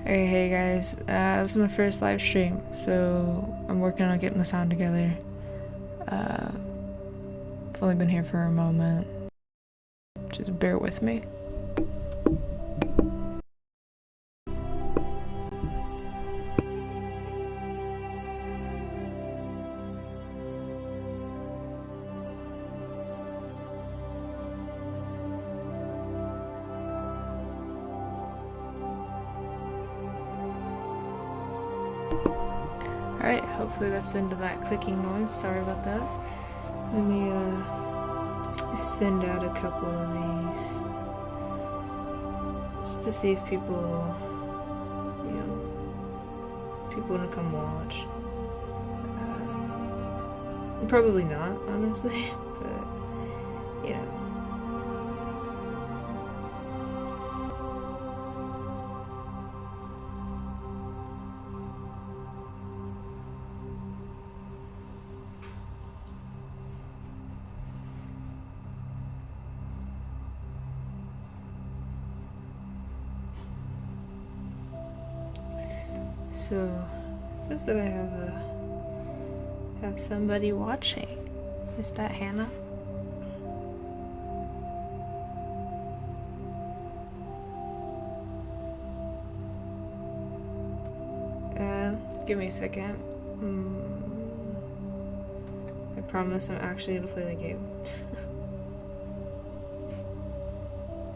Hey guys, this is my first live stream, so I'm working on getting the sound together. I've only been here for a moment, just bear with me. Alright, hopefully that's the end of that clicking noise. Sorry about that. Let me send out a couple of these just to see if people, people want to come watch. Probably not, honestly, but So it says that I have somebody watching. Is that Hannah? Give me a second. I promise I'm actually gonna play the game.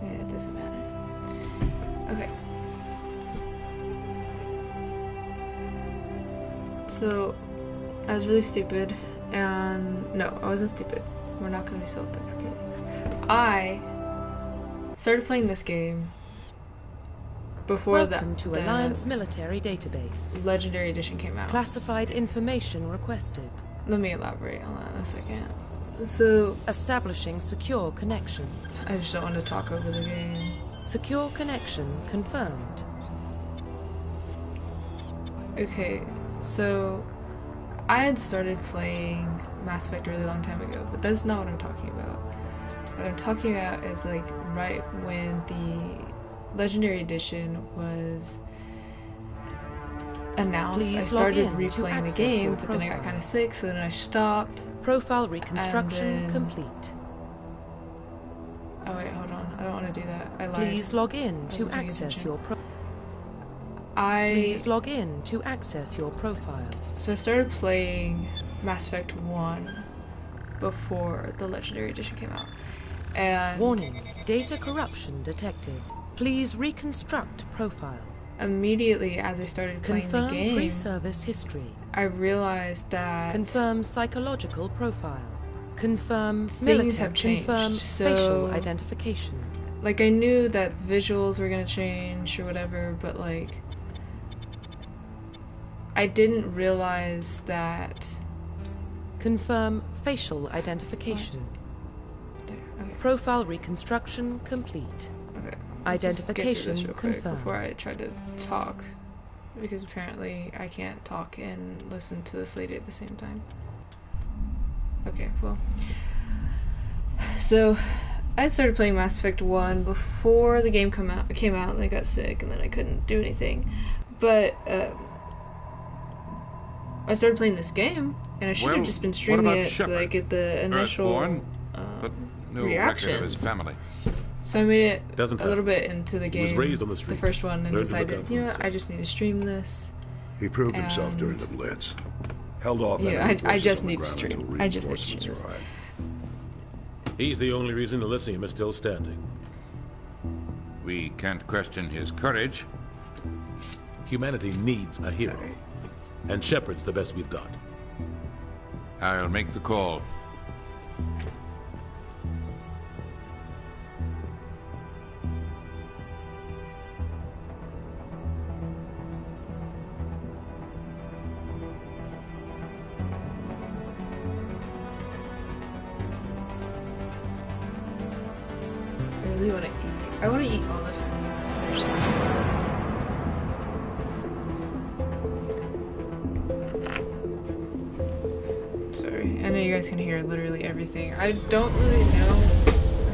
Yeah, it doesn't matter. Okay. So, I was really stupid, and no, I wasn't stupid. We're not gonna be self-deprecating. I started playing this game before Welcome to Alliance Military Database. Legendary Edition came out. Classified information requested. Let me elaborate on that in a second. So, establishing secure connection. I just don't want to talk over the game. Secure connection confirmed. Okay. So, I had started playing Mass Effect a really long time ago, but that's not what I'm talking about. What I'm talking about is like right when the Legendary Edition was announced. Please I started log in replaying the game, but then I got kind of sick, so then I stopped. Profile reconstruction complete. Oh wait, hold on. I don't want to do that. I lied. Please log in to access your profile. Please log in to access your profile. So I started playing Mass Effect 1 before the Legendary Edition came out. And warning, data corruption detected. Please reconstruct profile. Immediately as I started playing the game, confirm pre-service history. I realized that confirm psychological profile. Confirm things have changed. Confirm so, facial identification. Like I knew that visuals were gonna change or whatever, but like I didn't realize that. Confirm facial identification. There, okay. Profile reconstruction complete. Okay. Identification confirmed. Before I try to talk, because apparently I can't talk and listen to this lady at the same time. Okay, well. So, I started playing Mass Effect 1 before the game came out, and I got sick, and then I couldn't do anything. But, I started playing this game, and I should have just been streaming it so I get the initial reactions. Of his family. So I made it a little bit into the game, He was raised on the street. the first one, and Learned to look decided, out for you know what, himself. I just need to stream this. He proved himself during the Blitz. Held off Yeah, enemy I forces just on the need to ground stream. until I just need to reinforcements stream. arrived. He's the only reason Elysium is still standing. We can't question his courage. Humanity needs a hero. And Shepard's the best we've got. I'll make the call. I really want to eat. I want to eat all this first. Sorry, I know you guys can hear literally everything. I don't really know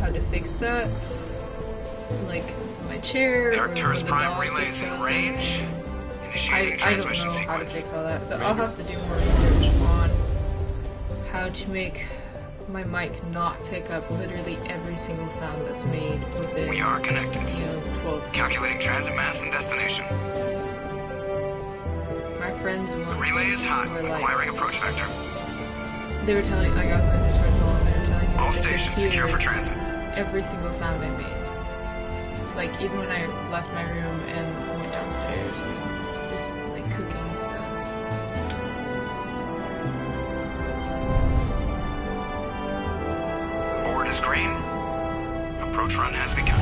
how to fix that. Like, my my chair. Arcturus Prime relays in range. Initiating transmission sequence. I don't know how to sequence. fix all that, so I'll have to do more research on how to make my mic not pick up literally every single sound that's made within. We are connected. 12. Calculating transit mass and destination. My friends once Relay is hot. were like, Acquiring approach vector. they were telling, like, I was in a Discord call and they were telling me All that they could stations secure hear for transit. every single sound I made. Like, even when I left my room and went downstairs and just, like, cooking and stuff. Board is green. Approach run has begun.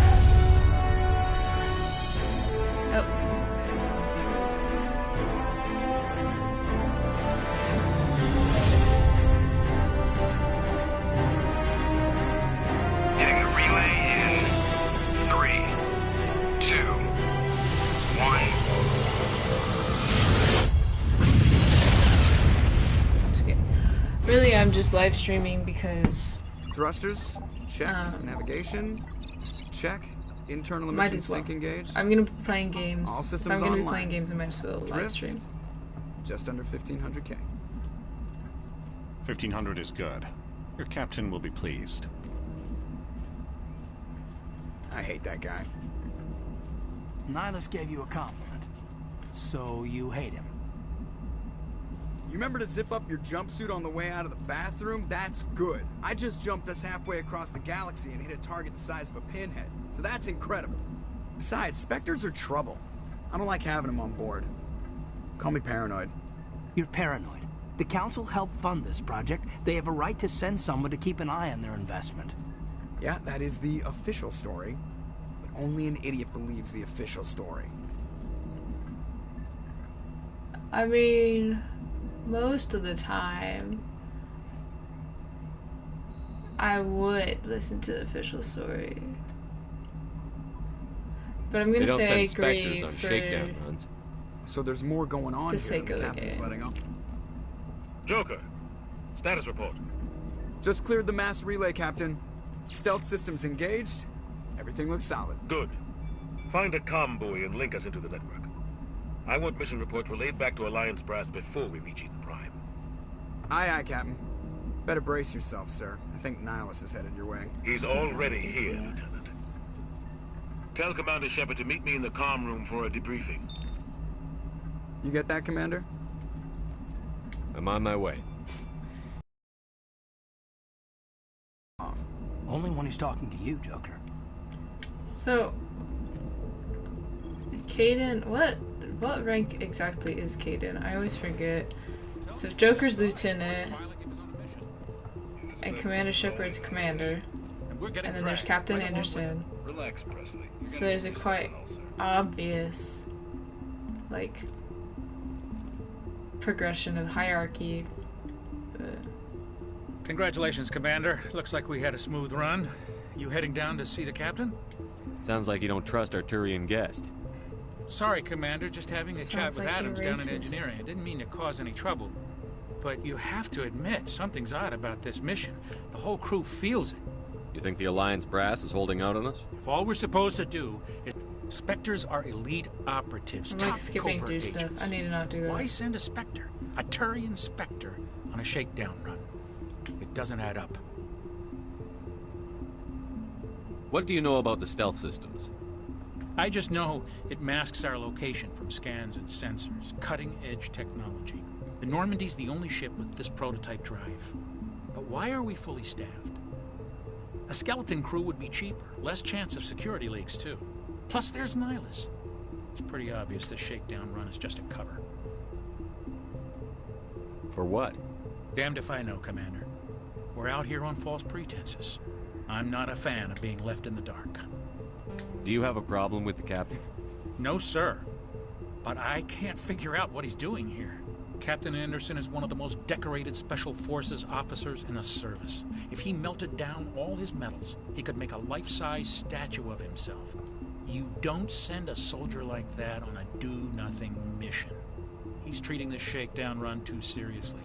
Oh. Hitting the relay in 3, 2, 1. It's okay. Really, I'm just live streaming because Thrusters, check. Navigation, check. Internal might emission as well. sync engaged. I'm gonna be playing games. All If systems I'm gonna be online. playing games, I might as well live Drift. stream. Just under 1,500K. 1,500 is good. Your captain will be pleased. I hate that guy. Nihilus gave you a compliment. So you hate him. You remember to zip up your jumpsuit on the way out of the bathroom? That's good. I just jumped us halfway across the galaxy and hit a target the size of a pinhead. So that's incredible. Besides, Spectres are trouble. I don't like having them on board. Call me paranoid. You're paranoid. The Council helped fund this project. They have a right to send someone to keep an eye on their investment. Yeah, that is the official story. But only an idiot believes the official story. I mean, most of the time, I would listen to the official story. But I'm gonna say I agree Spectres on for shakedown runs. So there's more going on the here sake than of the the captain's game. letting on. Joker, status report. Just cleared the mass relay, Captain. Stealth systems engaged. Everything looks solid. Good. Find a comm buoy and link us into the network. I want mission reports relayed back to Alliance brass before we reach Eden Prime. Aye, aye, Captain. Better brace yourself, sir. I think Nihilus is headed your way. He's already here, Lieutenant. Tell Commander Shepard to meet me in the comm room for a debriefing. You get that, Commander? I'm on my way. Only when he's talking to you, Joker. So, Caden, what rank exactly is Caden? I always forget. So Joker's lieutenant, and Commander Shepard's commander, and then there's Captain Anderson. Relax, Presley. So there's a quite obvious, like, progression of hierarchy. Congratulations, Commander. Looks like we had a smooth run. You heading down to see the captain? Sounds like you don't trust our Turian guest. Sorry, Commander. Just having a chat Sounds with like you're Adams down in racist. engineering. I didn't mean to cause any trouble. But you have to admit, something's odd about this mission. The whole crew feels it. You think the Alliance brass is holding out on us? If all we're supposed to do is... Spectres are elite operatives, I'm top like skipping covert through stuff. agents. I need to not do that. Why send a Spectre, a Turian Spectre, on a shakedown run? It doesn't add up. What do you know about the stealth systems? I just know it masks our location from scans and sensors. Cutting-edge technology. The Normandy's the only ship with this prototype drive. But why are we fully staffed? A skeleton crew would be cheaper. Less chance of security leaks, too. Plus, there's Nihilus. It's pretty obvious this shakedown run is just a cover. For what? Damned if I know, Commander. We're out here on false pretenses. I'm not a fan of being left in the dark. Do you have a problem with the captain? No, sir. But I can't figure out what he's doing here. Captain Anderson is one of the most decorated Special Forces officers in the service. If he melted down all his medals, he could make a life-size statue of himself. You don't send a soldier like that on a do-nothing mission. He's treating this shakedown run too seriously.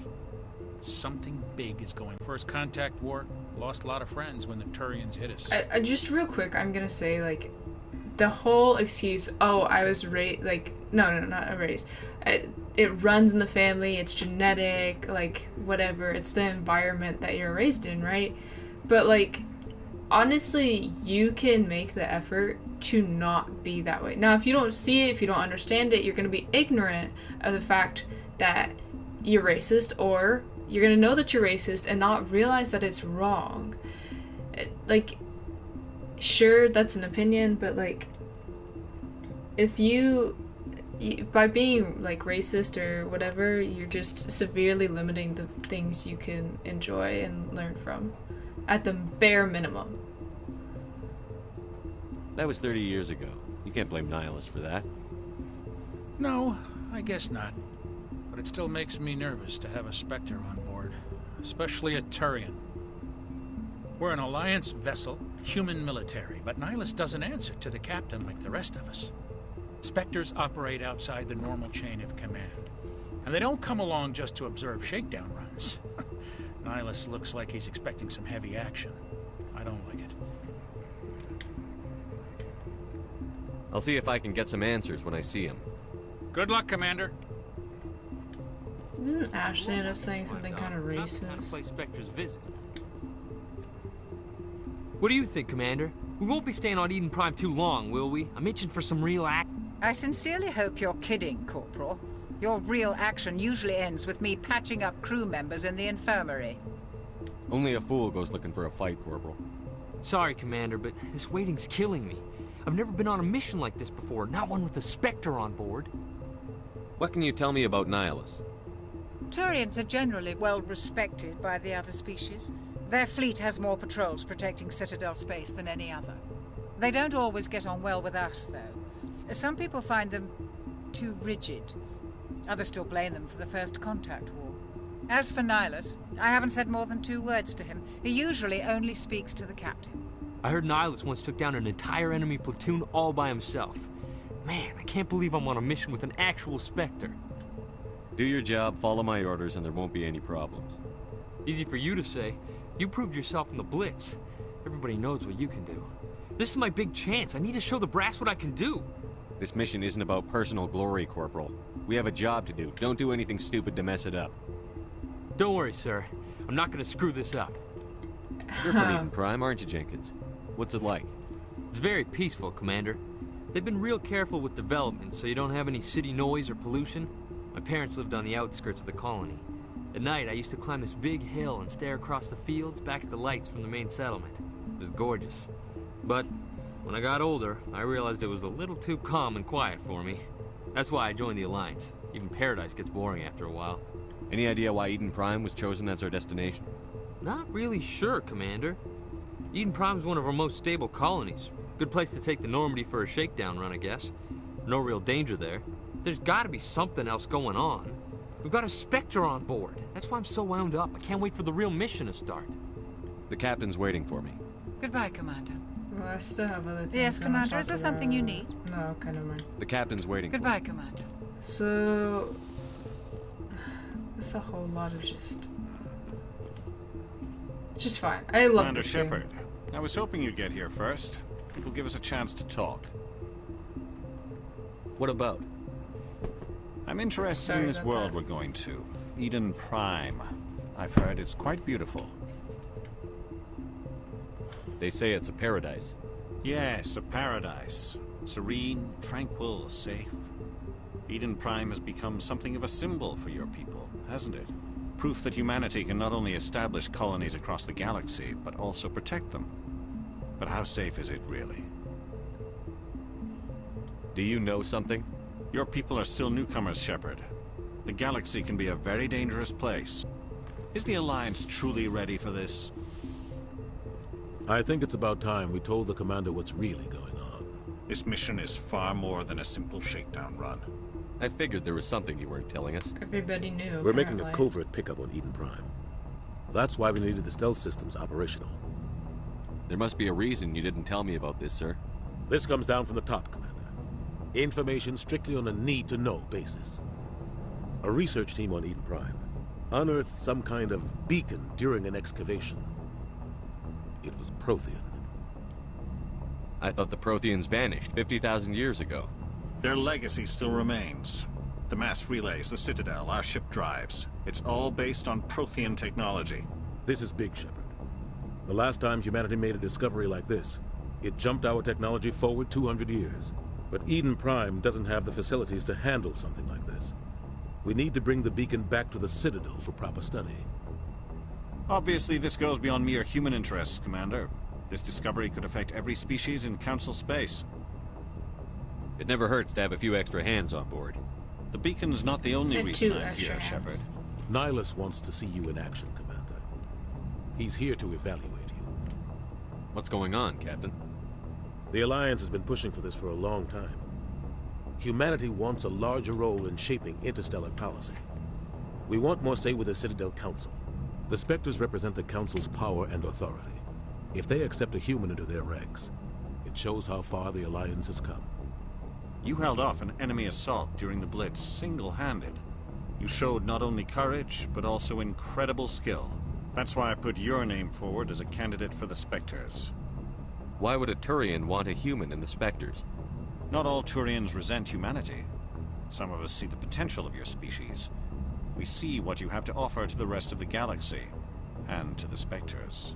Something big is going. First contact war, lost a lot of friends when the Turians hit us. I just real quick, I'm gonna say, like, the whole excuse, oh, I was raised, like, no, not raised. It runs in the family, it's genetic, like, whatever. It's the environment that you're raised in, right? But, like, honestly, you can make the effort to not be that way. Now, if you don't see it, if you don't understand it, you're going to be ignorant of the fact that you're racist, or you're going to know that you're racist and not realize that it's wrong. Like, sure, that's an opinion, but, like, if you by being, like, racist or whatever, you're just severely limiting the things you can enjoy and learn from, at the bare minimum. That was 30 years ago. You can't blame nihilists for that. No, I guess not. But it still makes me nervous to have a Spectre on board, especially a Turian. We're an Alliance vessel, human military, but Nihilus doesn't answer to the captain like the rest of us. Spectres operate outside the normal chain of command, and they don't come along just to observe shakedown runs. Nihilus looks like he's expecting some heavy action. I don't like it. I'll see if I can get some answers when I see him. Good luck, Commander. Didn't Ashley end up saying something kind of racist? What do you think, Commander? We won't be staying on Eden Prime too long, will we? I'm itching for some real act. I sincerely hope you're kidding, Corporal. Your real action usually ends with me patching up crew members in the infirmary. Only a fool goes looking for a fight, Corporal. Sorry, Commander, but this waiting's killing me. I've never been on a mission like this before, not one with a Spectre on board. What can you tell me about Nihilus? Turians are generally well respected by the other species. Their fleet has more patrols protecting Citadel space than any other. They don't always get on well with us, though. Some people find them too rigid. Others still blame them for the First Contact War. As for Nihilus, I haven't said more than 2 words to him. He usually only speaks to the captain. I heard Nihilus once took down an entire enemy platoon all by himself. Man, I can't believe I'm on a mission with an actual Spectre. Do your job, follow my orders, and there won't be any problems. Easy for you to say. You proved yourself in the Blitz. Everybody knows what you can do. This is my big chance. I need to show the brass what I can do. This mission isn't about personal glory, Corporal. We have a job to do. Don't do anything stupid to mess it up. Don't worry, sir. I'm not going to screw this up. You're from Eden Prime, aren't you, Jenkins? What's it like? It's very peaceful, Commander. They've been real careful with development, so you don't have any city noise or pollution. My parents lived on the outskirts of the colony. At night, I used to climb this big hill and stare across the fields back at the lights from the main settlement. It was gorgeous. But when I got older, I realized it was a little too calm and quiet for me. That's why I joined the Alliance. Even Paradise gets boring after a while. Any idea why Eden Prime was chosen as our destination? Not really sure, Commander. Eden Prime's one of our most stable colonies. Good place to take the Normandy for a shakedown run, I guess. No real danger there. There's gotta be something else going on. We've got a Spectre on board. That's why I'm so wound up. I can't wait for the real mission to start. The captain's waiting for me. Goodbye, Commander. Well, I still have other things. Yes, Commander. Is there something you need? No, kind of mind. The captain's waiting Goodbye, for me. Commander. So... It's a whole lot of just fine. I love Commander this Shepard, game. I was hoping you'd get here first. It will give us a chance to talk. What about? I'm interested in this world we're going to. Eden Prime. I've heard it's quite beautiful. They say it's a paradise. Yes, a paradise. Serene, tranquil, safe. Eden Prime has become something of a symbol for your people, hasn't it? Proof that humanity can not only establish colonies across the galaxy, but also protect them. But how safe is it, really? Do you know something? Your people are still newcomers, Shepard. The galaxy can be a very dangerous place. Is the Alliance truly ready for this? I think it's about time we told the Commander what's really going on. This mission is far more than a simple shakedown run. I figured there was something you weren't telling us. Everybody knew. We're making a covert pickup on Eden Prime. That's why we needed the stealth systems operational. There must be a reason you didn't tell me about this, sir. This comes down from the top, Commander. Information strictly on a need-to-know basis. A research team on Eden Prime unearthed some kind of beacon during an excavation. It was Prothean. I thought the Protheans vanished 50,000 years ago. Their legacy still remains. The mass relays, the Citadel, our ship drives. It's all based on Prothean technology. This is big, Shepard. The last time humanity made a discovery like this, it jumped our technology forward 200 years. But Eden Prime doesn't have the facilities to handle something like this. We need to bring the beacon back to the Citadel for proper study. Obviously, this goes beyond mere human interests, Commander. This discovery could affect every species in Council space. It never hurts to have a few extra hands on board. The beacon's not the only reason I'm here, Shepard. Nihilus wants to see you in action, Commander. He's here to evaluate you. What's going on, Captain? The Alliance has been pushing for this for a long time. Humanity wants a larger role in shaping interstellar policy. We want more say with the Citadel Council. The Spectres represent the Council's power and authority. If they accept a human into their ranks, it shows how far the Alliance has come. You held off an enemy assault during the Blitz single-handed. You showed not only courage, but also incredible skill. That's why I put your name forward as a candidate for the Spectres. Why would a Turian want a human in the Spectres? Not all Turians resent humanity. Some of us see the potential of your species. We see what you have to offer to the rest of the galaxy, and to the Spectres.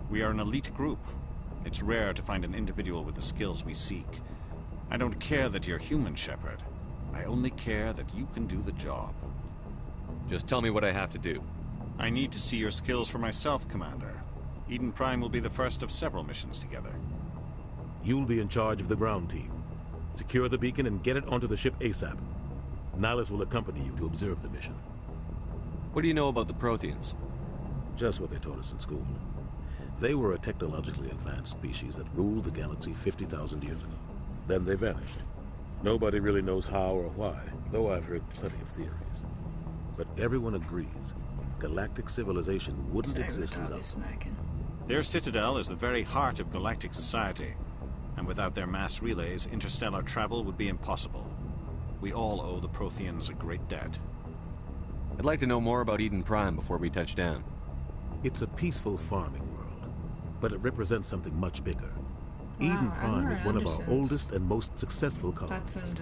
We are an elite group. It's rare to find an individual with the skills we seek. I don't care that you're human, Shepard. I only care that you can do the job. Just tell me what I have to do. I need to see your skills for myself, Commander. Eden Prime will be the first of several missions together. You'll be in charge of the ground team. Secure the beacon and get it onto the ship ASAP. Nihilus will accompany you to observe the mission. What do you know about the Protheans? Just what they taught us in school. They were a technologically advanced species that ruled the galaxy 50,000 years ago. Then they vanished. Nobody really knows how or why, though I've heard plenty of theories. But everyone agrees, galactic civilization wouldn't exist without them. Their citadel is the very heart of galactic society, and without their mass relays, interstellar travel would be impossible. We all owe the Protheans a great debt. I'd like to know more about Eden Prime before we touch down. It's a peaceful farming world, but it represents something much bigger. Eden Prime is one of our oldest and most successful colonies.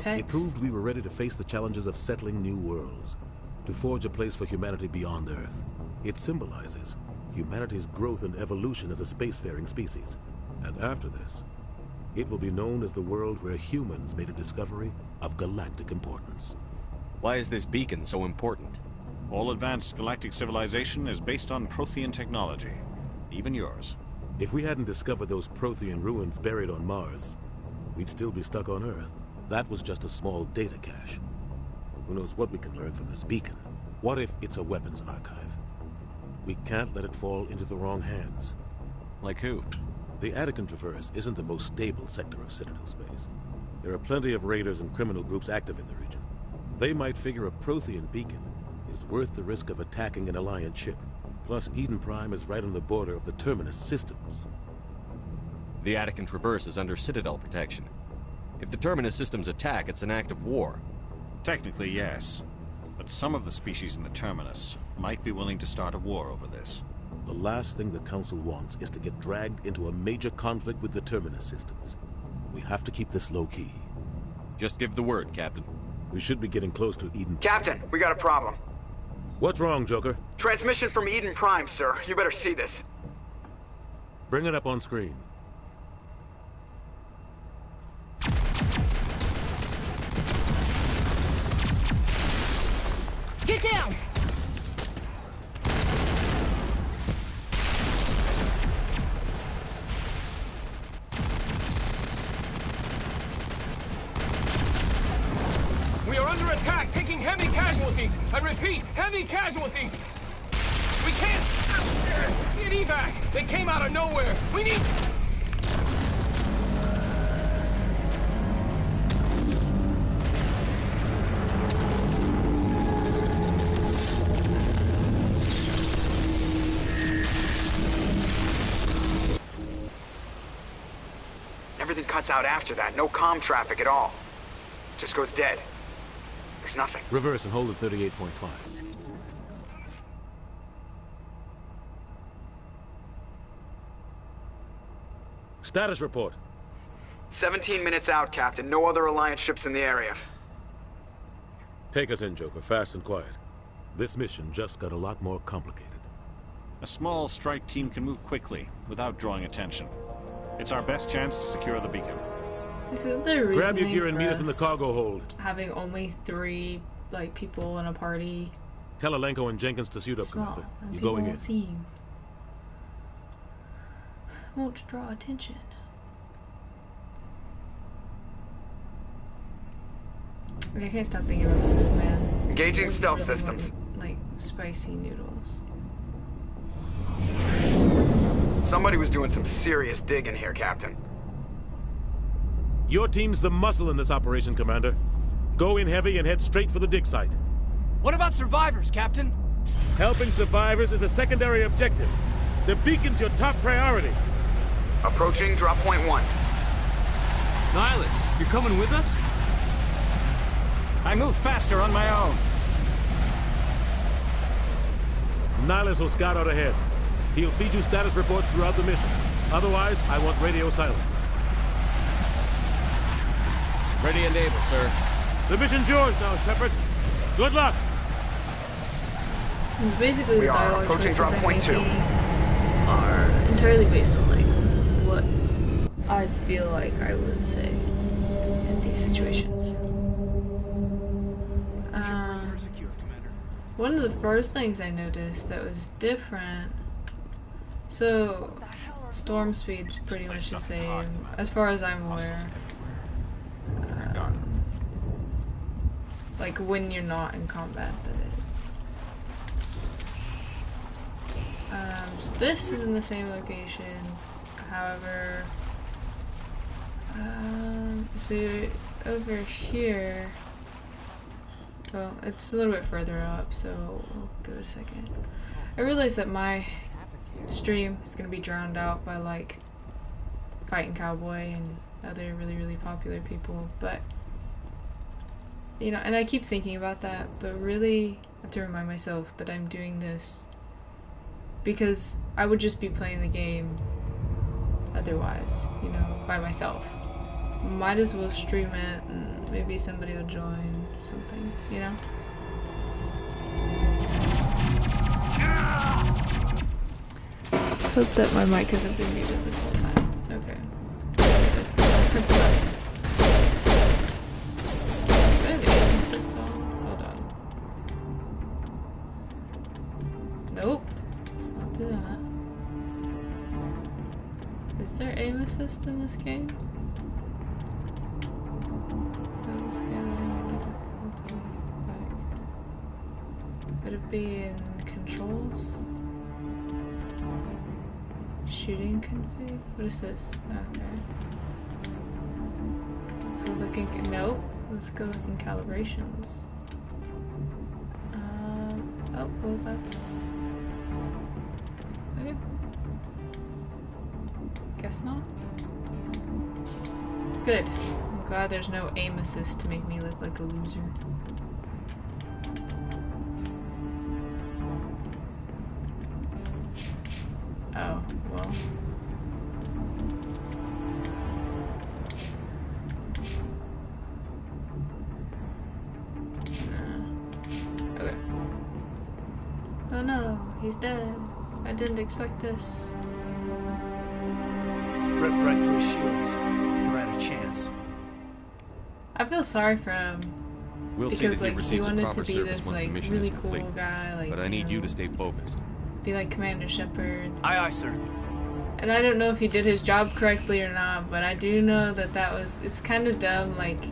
It proved we were ready to face the challenges of settling new worlds, to forge a place for humanity beyond Earth. It symbolizes humanity's growth and evolution as a spacefaring species. And after this, it will be known as the world where humans made a discovery of galactic importance. Why is this beacon so important? All advanced galactic civilization is based on Prothean technology, even yours. If we hadn't discovered those Prothean ruins buried on Mars, we'd still be stuck on Earth. That was just a small data cache. Who knows what we can learn from this beacon? What if it's a weapons archive? We can't let it fall into the wrong hands. Like who? The Attican Traverse isn't the most stable sector of Citadel space. There are plenty of raiders and criminal groups active in the region. They might figure a Prothean beacon is worth the risk of attacking an Alliance ship. Plus, Eden Prime is right on the border of the Terminus systems. The Attican Traverse is under Citadel protection. If the Terminus systems attack, it's an act of war. Technically, yes. But some of the species in the Terminus might be willing to start a war over this. The last thing the Council wants is to get dragged into a major conflict with the Terminus systems. We have to keep this low-key. Just give the word, Captain. We should be getting close to Eden. Captain, we got a problem. What's wrong, Joker? Transmission from Eden Prime, sir. You better see this. Bring it up on screen. Get down! We are under attack, taking heavy casualties. I repeat, heavy casualties. We can't get evac. They came out of nowhere. We need... Everything cuts out after that. No comm traffic at all. Just goes dead. There's nothing. Reverse and hold at 38.5. Status report. 17 minutes out, Captain. No other Alliance ships in the area. Take us in, Joker, fast and quiet. This mission just got a lot more complicated. A small strike team can move quickly, without drawing attention. It's our best chance to secure the beacon. So grab your gear and meet us in the cargo hold. Having only 3, like, people in a party. Tell Alenko and Jenkins to suit up, Commander. You're going in. See you. Won't draw attention. I can't stop thinking about this, man. Engaging stealth systems. Like spicy noodles. Somebody was doing some serious digging here, Captain. Your team's the muscle in this operation, Commander. Go in heavy and head straight for the dig site. What about survivors, Captain? Helping survivors is a secondary objective. The beacon's your top priority. Approaching drop point 1. Nihilus, you're coming with us? I move faster on my own. Nihilus will scout out ahead. He'll feed you status reports throughout the mission. Otherwise, I want radio silence. Ready and able, sir. The mission's yours now, Shepard. Good luck. Basically, we are approaching drop point 2. Are entirely based on like what I feel like I would say in these situations. One of the first things I noticed that was different. So, storm speed's pretty much the same, as far as I'm aware. Like when you're not in combat, that is. So this is in the same location. However, so over here. Well, it's a little bit further up, so we'll give it a second. I realize that my stream is going to be drowned out by like Fighting Cowboy and other really popular people, but you know, and I keep thinking about that, but really I have to remind myself that I'm doing this because I would just be playing the game otherwise, you know, by myself. Might as well stream it and maybe somebody will join something, you know? Let's hope that my mic hasn't been muted this whole time. Okay. That's stuff. Hold on. Nope. Let's not do that. Is there aim assist in this game? Would it be in controls? Shooting config? What is this? Okay. Let's go look in. Nope. Let's go look in calibrations. Oh, well, that's. Okay. Guess not. Good. I'm glad there's no aim assist to make me look like a loser. Oh, well. Okay. Oh no, he's dead. I didn't expect this. Ripped right through his shields. We're out of chance. I feel sorry for him. We'll because, see that like, he receives wanted proper to be service this once the like mission really is complete. cool guy, like. But I need you to stay focused. Be like Commander Shepard. Aye, aye, sir. And I don't know if he did his job correctly or not, but I do know that it's kind of dumb, like.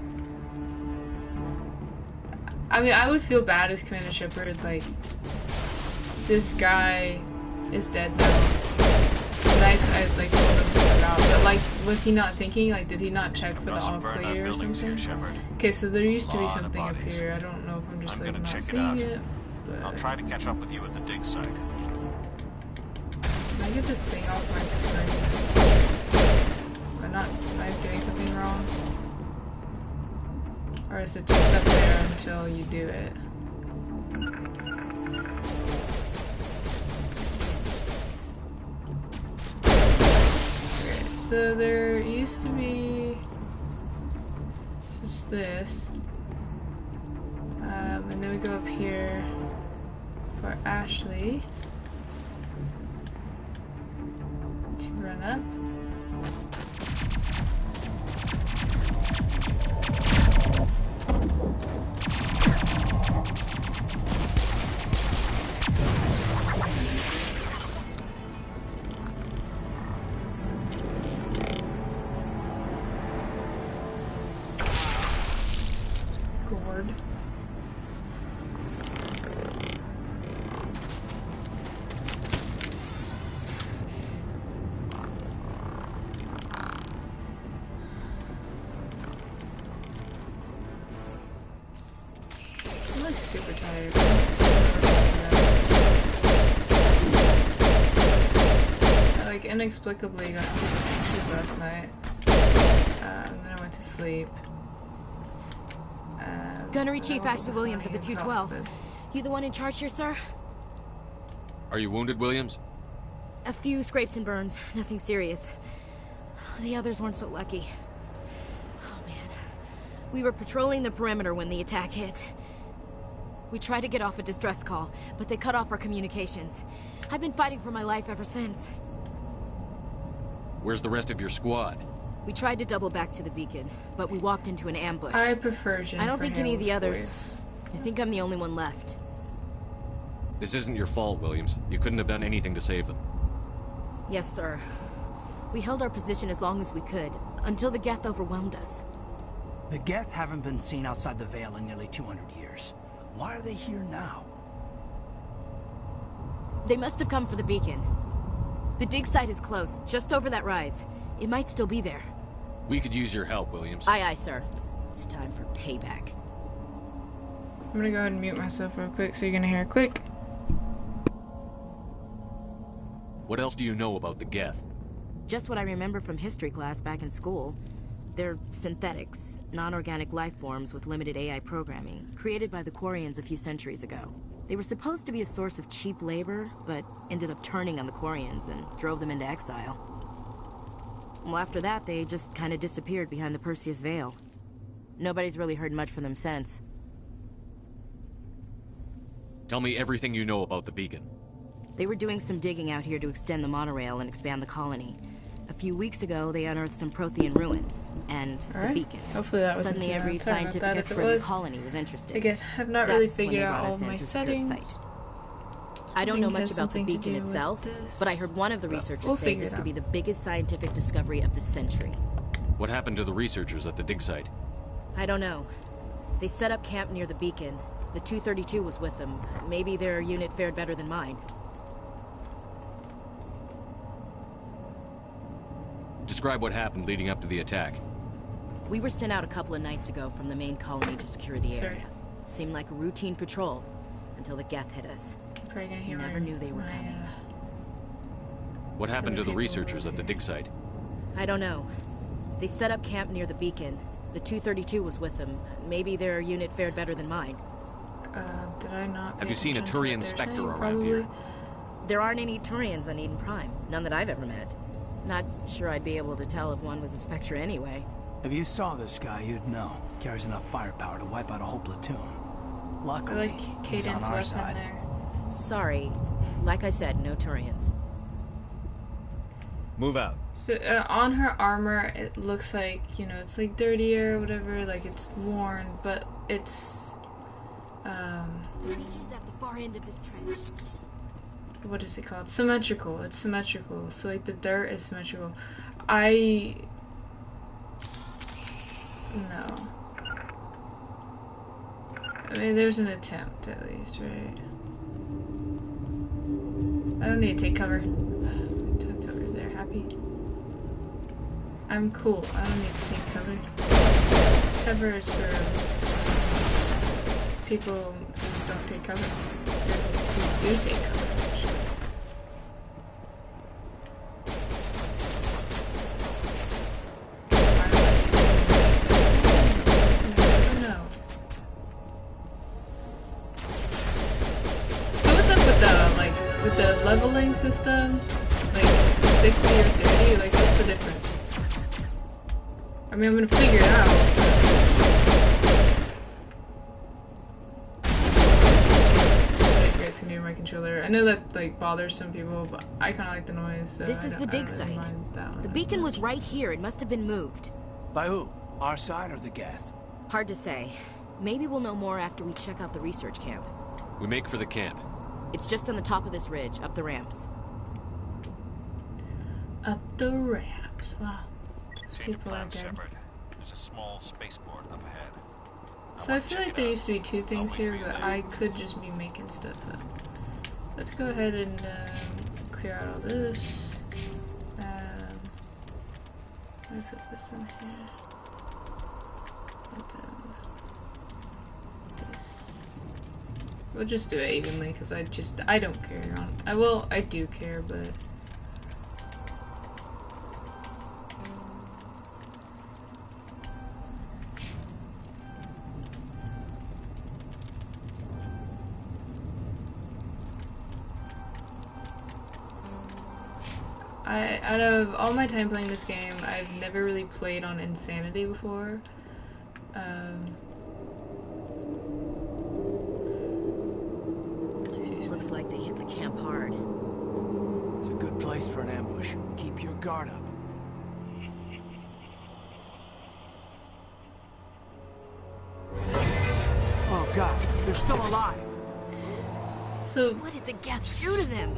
I mean, I would feel bad as Commander Shepard, like, this guy is dead now. And I like, told him to get out, but, like, was he not thinking, like, did he not check for the all clear or something? Okay, so there used to be something up here, I don't know if I'm just, like, not seeing it, but. I'll try to catch up with you at the dig site. Can I get this thing off my screen? Am I doing something wrong? Or is it just up there until you do it? Okay, so there used to be this. And then we go up here for Ashley to run up. Gourd. I'm like super tired. I like inexplicably got super anxious last night. And then I went to sleep. Gunnery Chief Ashley Williams of the 212. You the one in charge here, sir? Are you wounded, Williams? A few scrapes and burns. Nothing serious. The others weren't so lucky. Oh, man. We were patrolling the perimeter when the attack hit. We tried to get off a distress call, but they cut off our communications. I've been fighting for my life ever since. Where's the rest of your squad? We tried to double back to the beacon, but we walked into an ambush. I prefer Jennifer I don't think any of the Hale's others... voice. I think I'm the only one left. This isn't your fault, Williams. You couldn't have done anything to save them. Yes, sir. We held our position as long as we could, until the Geth overwhelmed us. The Geth haven't been seen outside the Veil in nearly 200 years. Why are they here now? They must have come for the beacon. The dig site is close, just over that rise. It might still be there. We could use your help, Williams. Aye, aye, sir. It's time for payback. I'm gonna go ahead and mute myself real quick so you're gonna hear a click. What else do you know about the Geth? Just what I remember from history class back in school. They're synthetics, non-organic life forms with limited AI programming, created by the Quarians a few centuries ago. They were supposed to be a source of cheap labor, but ended up turning on the Quarians and drove them into exile. Well, after that, they just kind of disappeared behind the Perseus Veil. Nobody's really heard much from them since. Tell me everything you know about the beacon. They were doing some digging out here to extend the monorail and expand the colony. A few weeks ago, they unearthed some Prothean ruins, and the beacon. Hopefully that wasn't Suddenly too every loud. Sorry about scientific that if expert it in the was. colony was interested. Again, I've not really That's when figured they out brought all us of in my to secure the settings. site. I don't know much about the something to beacon do with itself, this. but I heard one of the researchers we'll say figure this it could out. be the biggest scientific discovery of the century. What happened to the researchers at the dig site? I don't know. They set up camp near the beacon. The 232 was with them. Maybe their unit fared better than mine. Describe what happened leading up to the attack. We were sent out a couple of nights ago from the main colony to secure the area. Seemed like a routine patrol until the Geth hit us. We never knew they were coming. What happened to the researchers at the dig site? I don't know. They set up camp near the beacon. The 232 was with them. Maybe their unit fared better than mine. Did I not? Have you seen a Turian Spectre around probably here? There aren't any Turians on Eden Prime. None that I've ever met. Not sure I'd be able to tell if one was a Spectre anyway. If you saw this guy, you'd know. Carries enough firepower to wipe out a whole platoon. Luckily, he's on our side. Sorry. Like I said, no Turians. Move out. So on her armor, it looks like, you know, it's like dirtier or whatever, like it's worn, but it's It's at the far end of this trench. what is it called? Symmetrical. It's symmetrical. So like the dirt is symmetrical. No. I mean, there's an attempt at least, right? I don't need to take cover. Take cover there, happy. I'm cool. I don't need to take cover. Cover is for people who don't take cover. Who do take cover. With the leveling system, like 60 or 30, like what's the difference? I mean, I'm gonna figure it out. You guys can hear my controller. I know that like bothers some people, but I kind of like the noise. So this is the dig site. The beacon was right here. It must have been moved. By who? Our side or the Geth? Hard to say. Maybe we'll know more after we check out the research camp. We make for the camp. It's just on the top of this ridge, up the ramps. Up the ramps. Wow. Change of plan, Shepard. There's a small spaceport up ahead. So I feel like there used to be two things here, but I could just be making stuff up. Let's go ahead and clear out all this. Let me put this in here. We'll just do it evenly because I don't care. I do care, but out of all my time playing this game, I've never really played on Insanity before. Looks like they hit the camp hard. It's a good place for an ambush. Keep your guard up. Oh god, they're still alive. So what did the Geth do to them?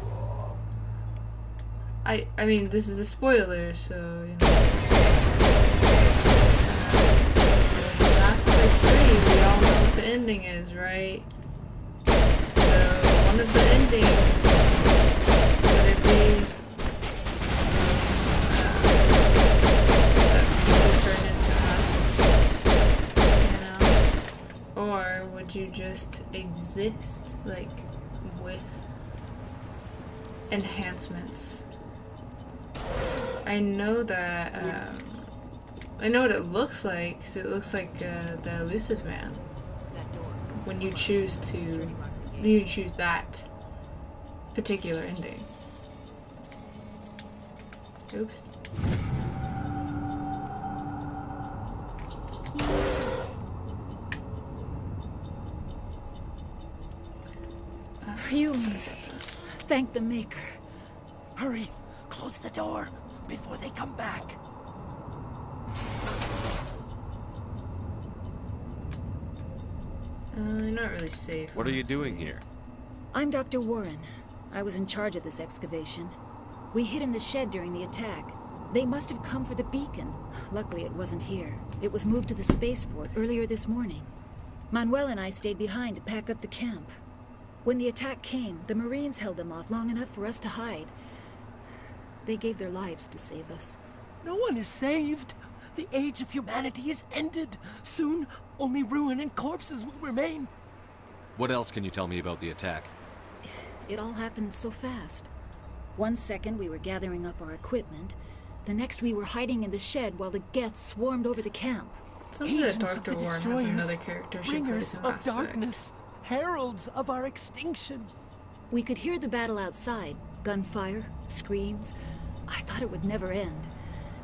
I mean, this is a spoiler, so you know. Mass Effect 3, we all know what the ending is, right? One of the endings, would it be that people turn into us, you know? Or would you just exist, like, with enhancements? I know that, I know what it looks like, so it looks like the Elusive Man. When you choose that particular ending. Oops. Humans, thank the Maker. Hurry, close the door before they come back. Not really safe. What are you doing here? I'm Dr. Warren. I was in charge of this excavation. We hid in the shed during the attack. They must have come for the beacon. Luckily, it wasn't here. It was moved to the spaceport earlier this morning. Manuel and I stayed behind to pack up the camp. When the attack came, the Marines held them off long enough for us to hide. They gave their lives to save us. No one is saved. The age of humanity is ended. Soon, only ruin and corpses will remain. What else can you tell me about the attack? It all happened so fast. 1 second we were gathering up our equipment. The next we were hiding in the shed while the Geth swarmed over the camp. Agents of the Destroyers, bringers of darkness, heralds of our extinction. We could hear the battle outside. Gunfire, screams. I thought it would never end.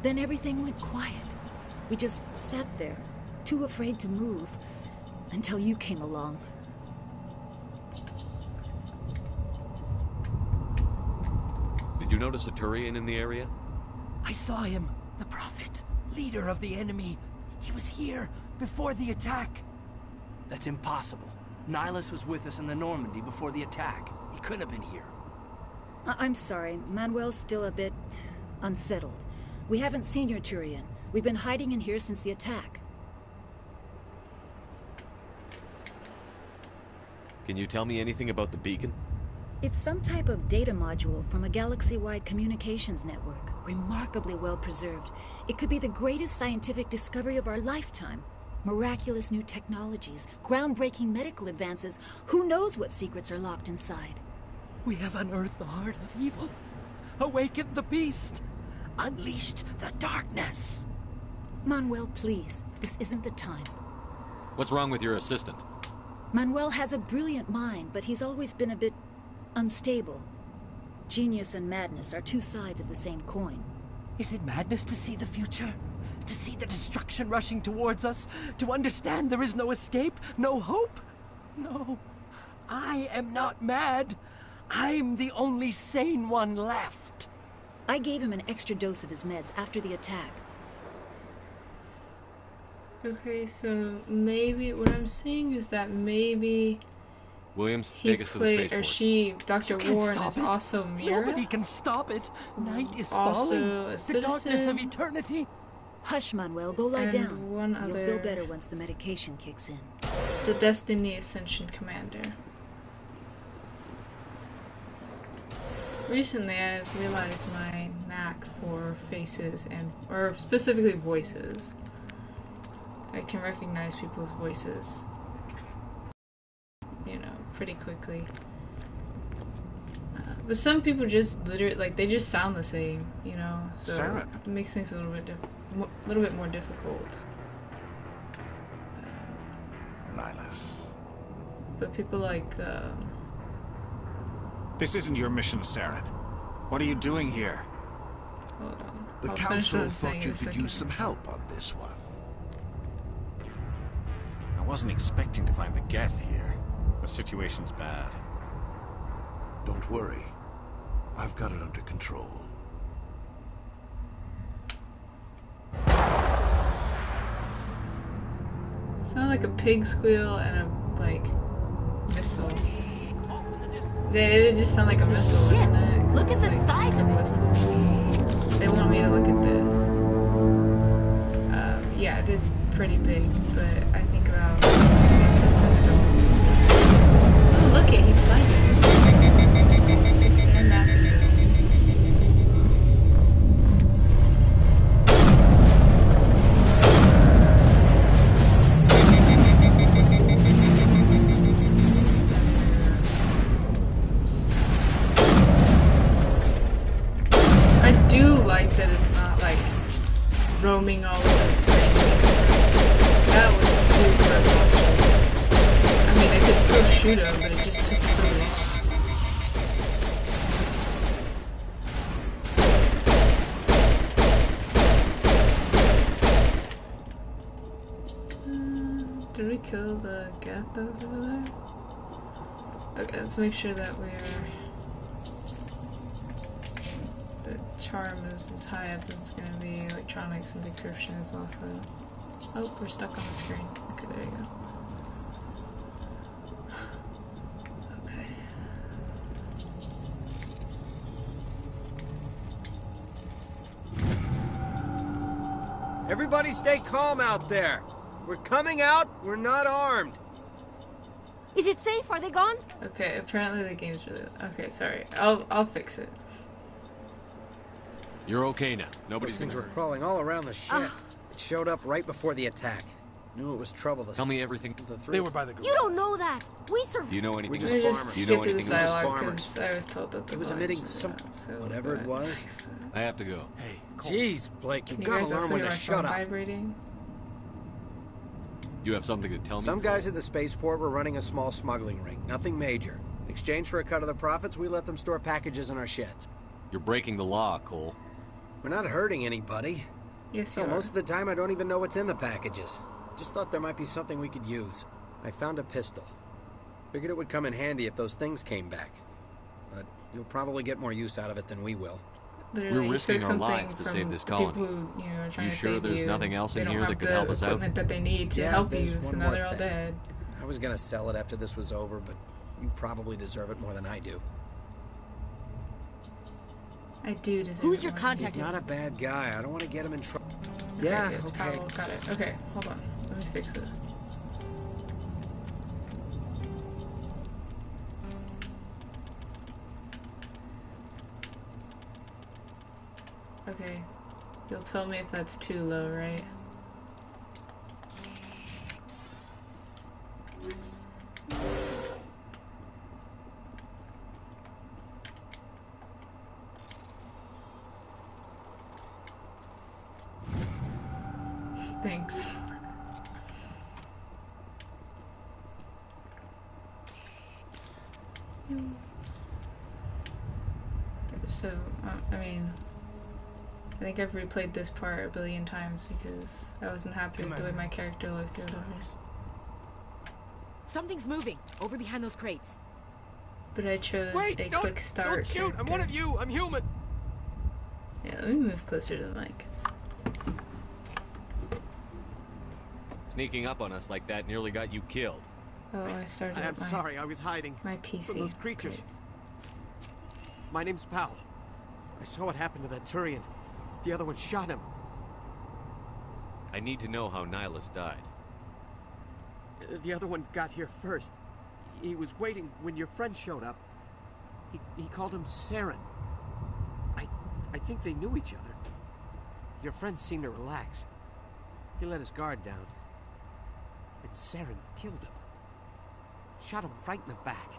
Then everything went quiet. We just sat there, too afraid to move, until you came along. Did you notice a Turian in the area? I saw him, the Prophet, leader of the enemy. He was here before the attack. That's impossible. Nihilus was with us in the Normandy before the attack. He couldn't have been here. I'm sorry. Manuel's still a bit unsettled. We haven't seen your Turian. We've been hiding in here since the attack. Can you tell me anything about the beacon? It's some type of data module from a galaxy-wide communications network. Remarkably well preserved. It could be the greatest scientific discovery of our lifetime. Miraculous new technologies, groundbreaking medical advances. Who knows what secrets are locked inside? We have unearthed the heart of evil, awakened the beast, unleashed the darkness. Manuel, please. This isn't the time. What's wrong with your assistant? Manuel has a brilliant mind, but he's always been a bit unstable. Genius and madness are two sides of the same coin. Is it madness to see the future? To see the destruction rushing towards us? To understand there is no escape? No hope? No. I am not mad. I'm the only sane one left. I gave him an extra dose of his meds after the attack. Okay, so maybe what I'm saying is that maybe Williams, take us to the spaceport. Or she, Dr. Warren, is also Mira. Nobody can stop it. Night is also falling. A citizen. The darkness of eternity. Hush, Manuel. Go lie down. One You'll other, feel better once the medication kicks in. The Destiny Ascension Commander. Recently, I've realized my knack for faces or specifically voices. I can recognize people's voices, you know, pretty quickly. But some people just literally, like, they just sound the same, you know, so Sarah. it makes things a little bit more difficult. Nihilus. But people like, This isn't your mission, Saren. What are you doing here? Hold on. The council thought you could use some help on this one. I wasn't expecting to find the Geth here. The situation's bad. Don't worry. I've got it under control. Sound like a pig squeal and a, like, missile. They just sound like a missile. Shit! Look at the like size of it! They want me to look at this. Yeah, it is pretty big, but I think about this and I don't. Oh, look it, he's sliding. Staring at me. I do like that it's not like roaming all over the screen. That was super obnoxious. I mean, I could still shoot him, but it just took so long. Did we kill the Geth that was over there? Okay, let's make sure that we are... The charm is as high up as it's going to be. Electronics and decryption is also... Oh, we're stuck on the screen. Okay, there you go. Okay. Everybody stay calm out there. We're coming out. We're not armed. Is it safe? Are they gone? Okay, apparently the game's really... Okay, sorry. I'll fix it. You're okay now. Nobody's Those things gonna were hurt. crawling all around the ship. It showed up right before the attack. Knew it was trouble. Tell me everything. They were by the You don't know that. We survived. Do you know anything? We Let me just just Do you get know through anything this about dialogue farmers? because I was told that the It was lines emitting were some... out, so whatever it was. I have to go. Hey, Jeez, Blake, Can you've you got guys to learn also when hear to my shut phone up. vibrating? You have something to tell me? Some guys at the spaceport were running a small smuggling ring. Nothing major. In exchange for a cut of the profits, we let them store packages in our sheds. You're breaking the law, Cole. We're not hurting anybody. Yes, you Hell, are. most of the time I don't even know what's in the packages. Just thought there might be something we could use. I found a pistol. Figured it would come in handy if those things came back. But you'll probably get more use out of it than we will. Literally, We're risking took our something lives to from save this the people colony. who, you know, are trying You to sure save there's you. nothing else They in don't here have that could the help us out? equipment that they need to help you, there's so one now more they're all thing. dead. I was gonna sell it after this was over, but you probably deserve it more than I do. I do deserve Who's it your more. contact? He's not a bad guy. I don't want to get him in trouble. Okay, Yeah, it's okay. Powell. Got it. Okay, hold on. Let me fix this. Okay. You'll tell me if that's too low, right? Thanks. So, I mean, I think I've replayed this part a billion times because I wasn't happy with the way my character looked or whatever. Something's moving over behind those crates. But I chose a quick start. Don't shoot! Character. I'm one of you! I'm human! Yeah, let me move closer to the mic. Sneaking up on us like that nearly got you killed. Oh, I started. I'm sorry, I was hiding. My PC. From those creatures. Great. My name's Powell. I saw what happened to that Turian. The other one shot him. I need to know how Nihilus died. The other one got here first. He was waiting when your friend showed up. He called him Saren. I think they knew each other. Your friend seemed to relax. He let his guard down. And Saren killed him. Shot him right in the back.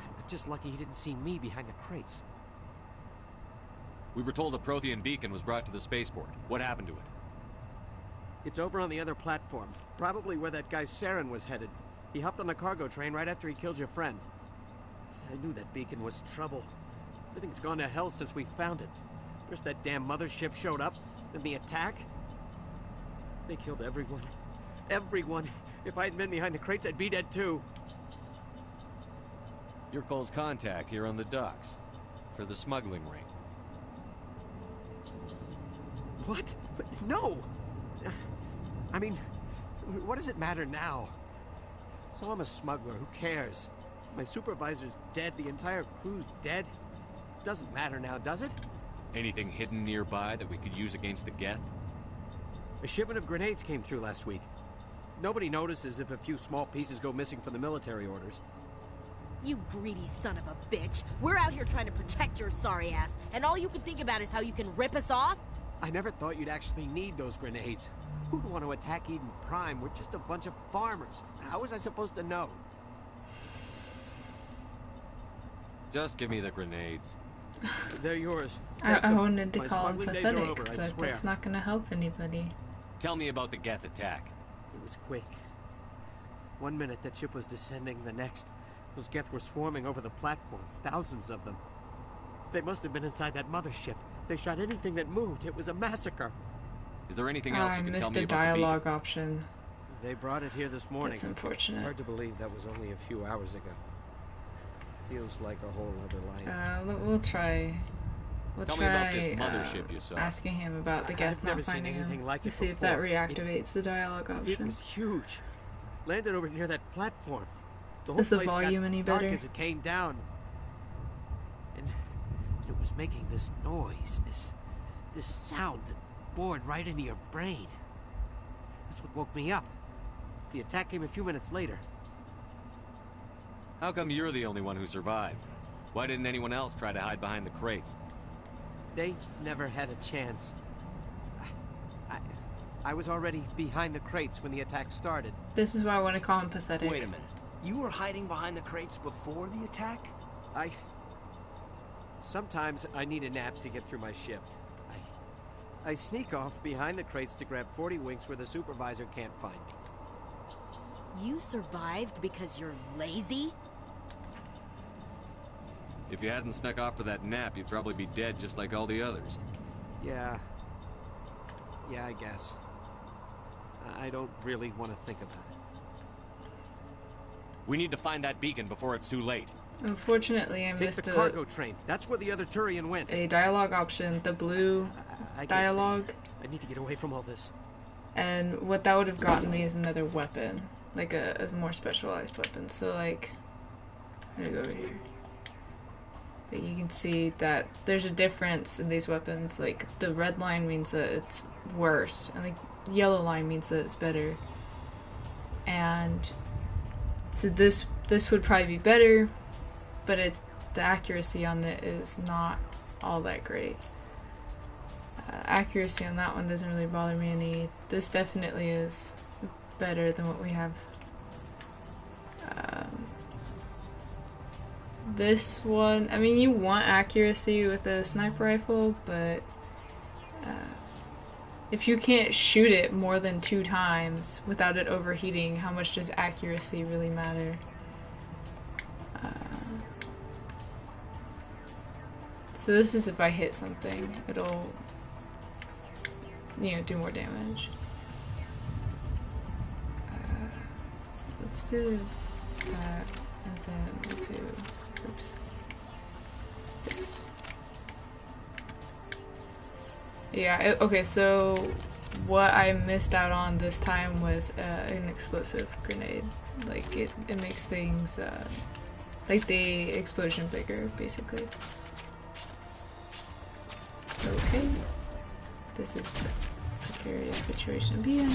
I'm just lucky he didn't see me behind the crates. We were told a Prothean beacon was brought to the spaceport. What happened to it? It's over on the other platform. Probably where that guy Saren was headed. He hopped on the cargo train right after he killed your friend. I knew that beacon was trouble. Everything's gone to hell since we found it. First that damn mothership showed up, then the attack. They killed everyone. Everyone. If I hadn't been behind the crates, I'd be dead too. You're Cole's contact here on the docks. For the smuggling ring. What? But no! I mean, what does it matter now? So I'm a smuggler, who cares? My supervisor's dead, the entire crew's dead. Doesn't matter now, does it? Anything hidden nearby that we could use against the Geth? A shipment of grenades came through last week. Nobody notices if a few small pieces go missing from the military orders. You greedy son of a bitch! We're out here trying to protect your sorry ass, and all you can think about is how you can rip us off? I never thought you'd actually need those grenades. Who'd want to attack Eden Prime? We're just a bunch of farmers. How was I supposed to know? Just give me the grenades. They're yours. I wanted to call him pathetic, but that's not going to help anybody. Tell me about the Geth attack. It was quick. 1 minute that ship was descending, the next, those Geth were swarming over the platform. Thousands of them. They must have been inside that mothership. They shot anything that moved. It was a massacre. Is there anything else you can tell me about the I missed a dialogue option. They brought it here this morning. That's unfortunate. Hard to believe that was only a few hours ago. Feels like a whole other life. We'll try. Tell me about this mothership you saw. Asking him about the Geth not finding him. Like to see if that reactivates the dialogue option. It was huge. Landed over near that platform. The whole Is the place volume got any dark better? as it came down. And it was making this noise, this sound that bored right into your brain. That's what woke me up. The attack came a few minutes later. How come you're the only one who survived? Why didn't anyone else try to hide behind the crates? They never had a chance. I was already behind the crates when the attack started. This is why I want to call him pathetic. Wait a minute. You were hiding behind the crates before the attack? Sometimes I need a nap to get through my shift. I sneak off behind the crates to grab 40 winks where the supervisor can't find me. You survived because you're lazy? If you hadn't snuck off for that nap, you'd probably be dead just like all the others. Yeah, I guess. I don't really want to think about it. We need to find that beacon before it's too late. Unfortunately, I missed the cargo train. That's where the other Turian went. A dialogue option, the blue dialogue. I need to get away from all this. And what that would have gotten me is another weapon, like a more specialized weapon. So like, I'm gonna go over here. But you can see that there's a difference in these weapons. Like the red line means that it's worse, and the yellow line means that it's better. And so this would probably be better, but the accuracy on it is not all that great. Accuracy on that one doesn't really bother me any. This definitely is better than what we have. This one, I mean, you want accuracy with a sniper rifle, but if you can't shoot it more than 2 times without it overheating, how much does accuracy really matter? So this is if I hit something, it'll, you know, do more damage. Let's do that, and then we'll do, oops, this. Yeah, okay, so what I missed out on this time was an explosive grenade. Like, it makes things, like the explosion bigger, basically. Okay, this is a precarious situation to be in.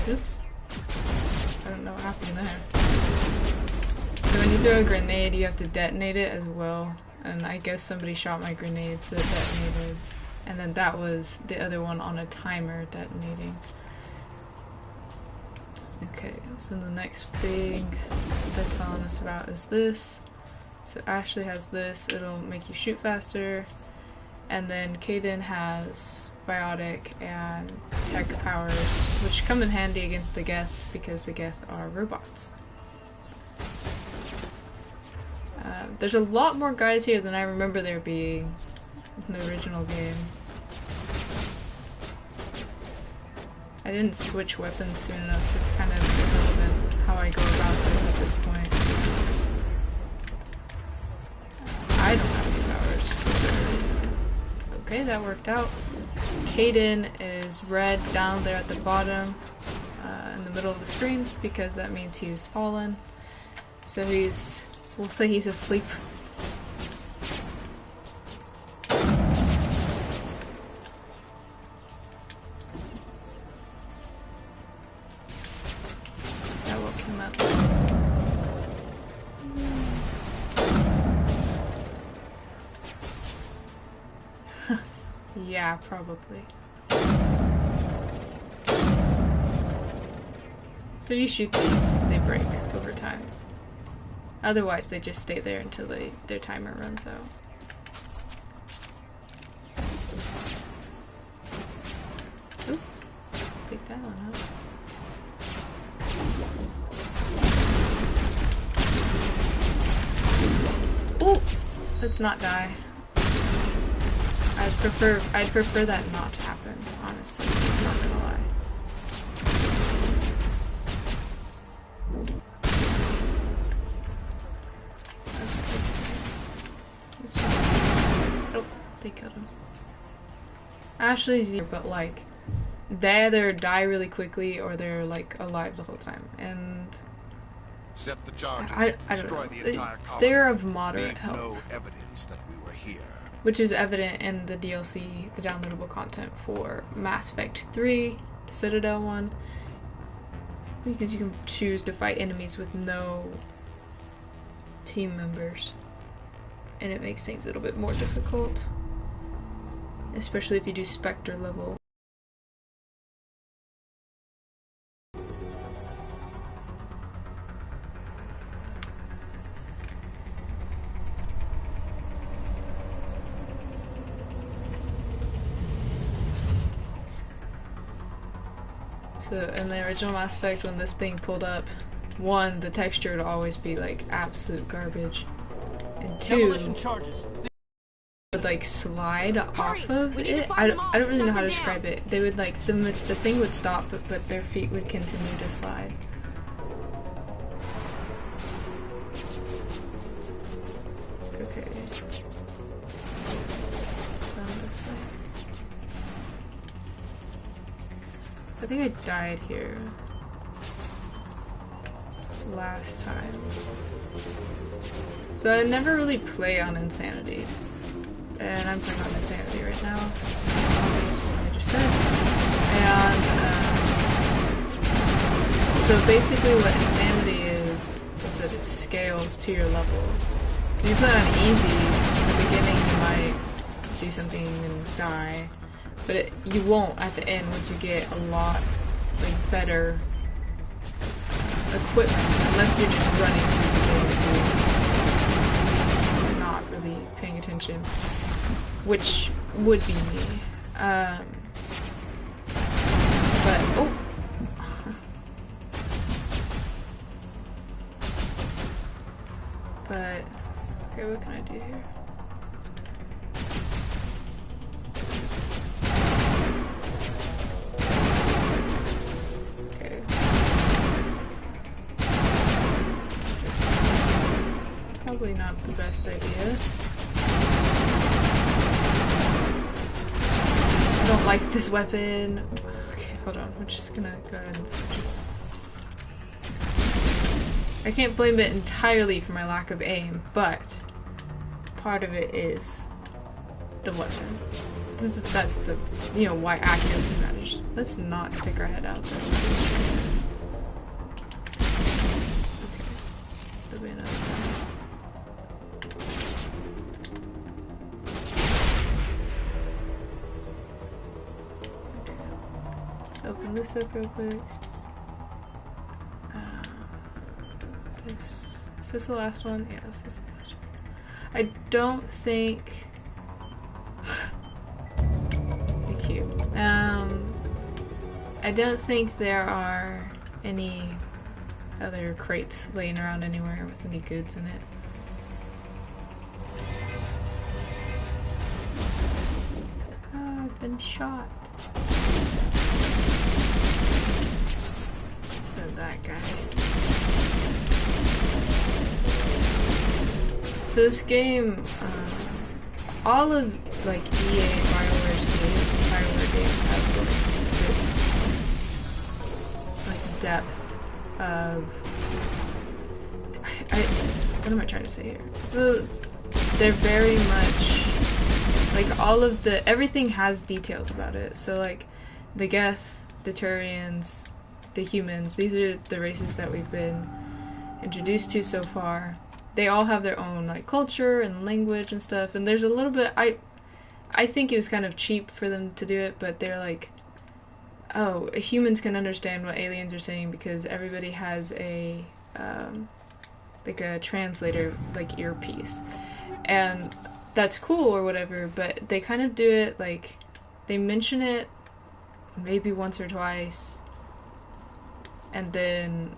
Oops. I don't know what happened there. So when you throw a grenade, you have to detonate it as well. And I guess somebody shot my grenade, so it detonated. And then that was the other one on a timer detonating. Okay, so the next thing they're telling us about is this. So Ashley has this, it'll make you shoot faster. And then Kaden has biotic and tech powers, which come in handy against the Geth because the Geth are robots. There's a lot more guys here than I remember there being in the original game. I didn't switch weapons soon enough, so it's kind of irrelevant how I go about this at this point. I don't have any powers for some reason. Okay, that worked out. Kaden is red down there at the bottom, in the middle of the screen, because that means he's fallen. So he's, we'll say he's asleep. That woke him up. Yeah, probably. So if you shoot these, they break over time. Otherwise, they just stay there until their timer runs out. Oop, pick that one up. Ooh, let's not die. I'd prefer that not to happen, honestly. I'm not gonna lie. Oh, they killed him. Ashley's here, but like, they either die really quickly or they're like alive the whole time, and set the charges. I don't know. The entire colony. They're of moderate Leave help. no evidence that we were here. Which is evident in the DLC, the downloadable content for Mass Effect 3, the Citadel one, because you can choose to fight enemies with no team members, and it makes things a little bit more difficult, especially if you do Spectre level. So in the original Mass Effect, when this thing pulled up, one, the texture would always be like absolute garbage, and two, would like slide off of it. I don't really know how to describe it. They would like, the thing would stop, but their feet would continue to slide. Okay. Let's go this way. I think I died here last time. So I never really play on Insanity. And I'm playing on Insanity right now. That's what I just said. And so basically what Insanity is that it scales to your level. So you play on easy, in the beginning you might do something and die. But you won't at the end once you get a lot like better equipment, unless you're just running through the game and not really paying attention, which would be me. But oh, But okay, what can I do here? Okay. Probably not the best idea. I don't like this weapon. Okay, hold on. I'm just gonna go ahead and switch it. I can't blame it entirely for my lack of aim, but part of it is the weapon. That's the, you know, why accuracy matters. Let's not stick our head out there. Okay. There'll be another one. Open this up real quick. Is this the last one? Yeah, this is the last one. I don't think... Thank you. I don't think there are any other crates laying around anywhere with any goods in it. Oh, I've been shot. That guy. So this game, all of like EA Bioware games have this like depth of what am I trying to say here? So they're very much like everything has details about it. So like the Geth, the Turians, the humans, these are the races that we've been introduced to so far. They all have their own like culture and language and stuff, and there's a little bit I think it was kind of cheap for them to do it, but they're like, oh, humans can understand what aliens are saying because everybody has a like a translator like earpiece. And that's cool or whatever, but they kind of do it like they mention it maybe once or twice and then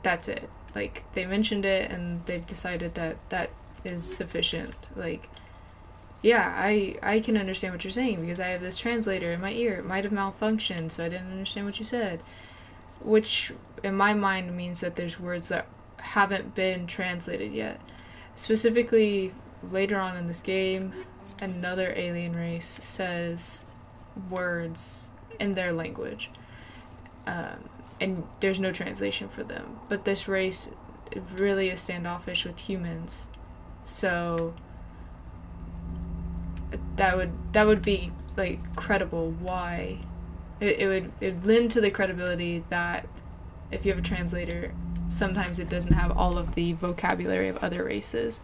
that's it. Like, they mentioned it and they've decided that that is sufficient. Like, yeah, I can understand what you're saying because I have this translator in my ear. It might have malfunctioned, so I didn't understand what you said. Which, in my mind, means that there's words that haven't been translated yet. Specifically, later on in this game, another alien race says words in their language. And there's no translation for them. But this race really is standoffish with humans. So that would be like credible why it would lend to the credibility that if you have a translator, sometimes it doesn't have all of the vocabulary of other races.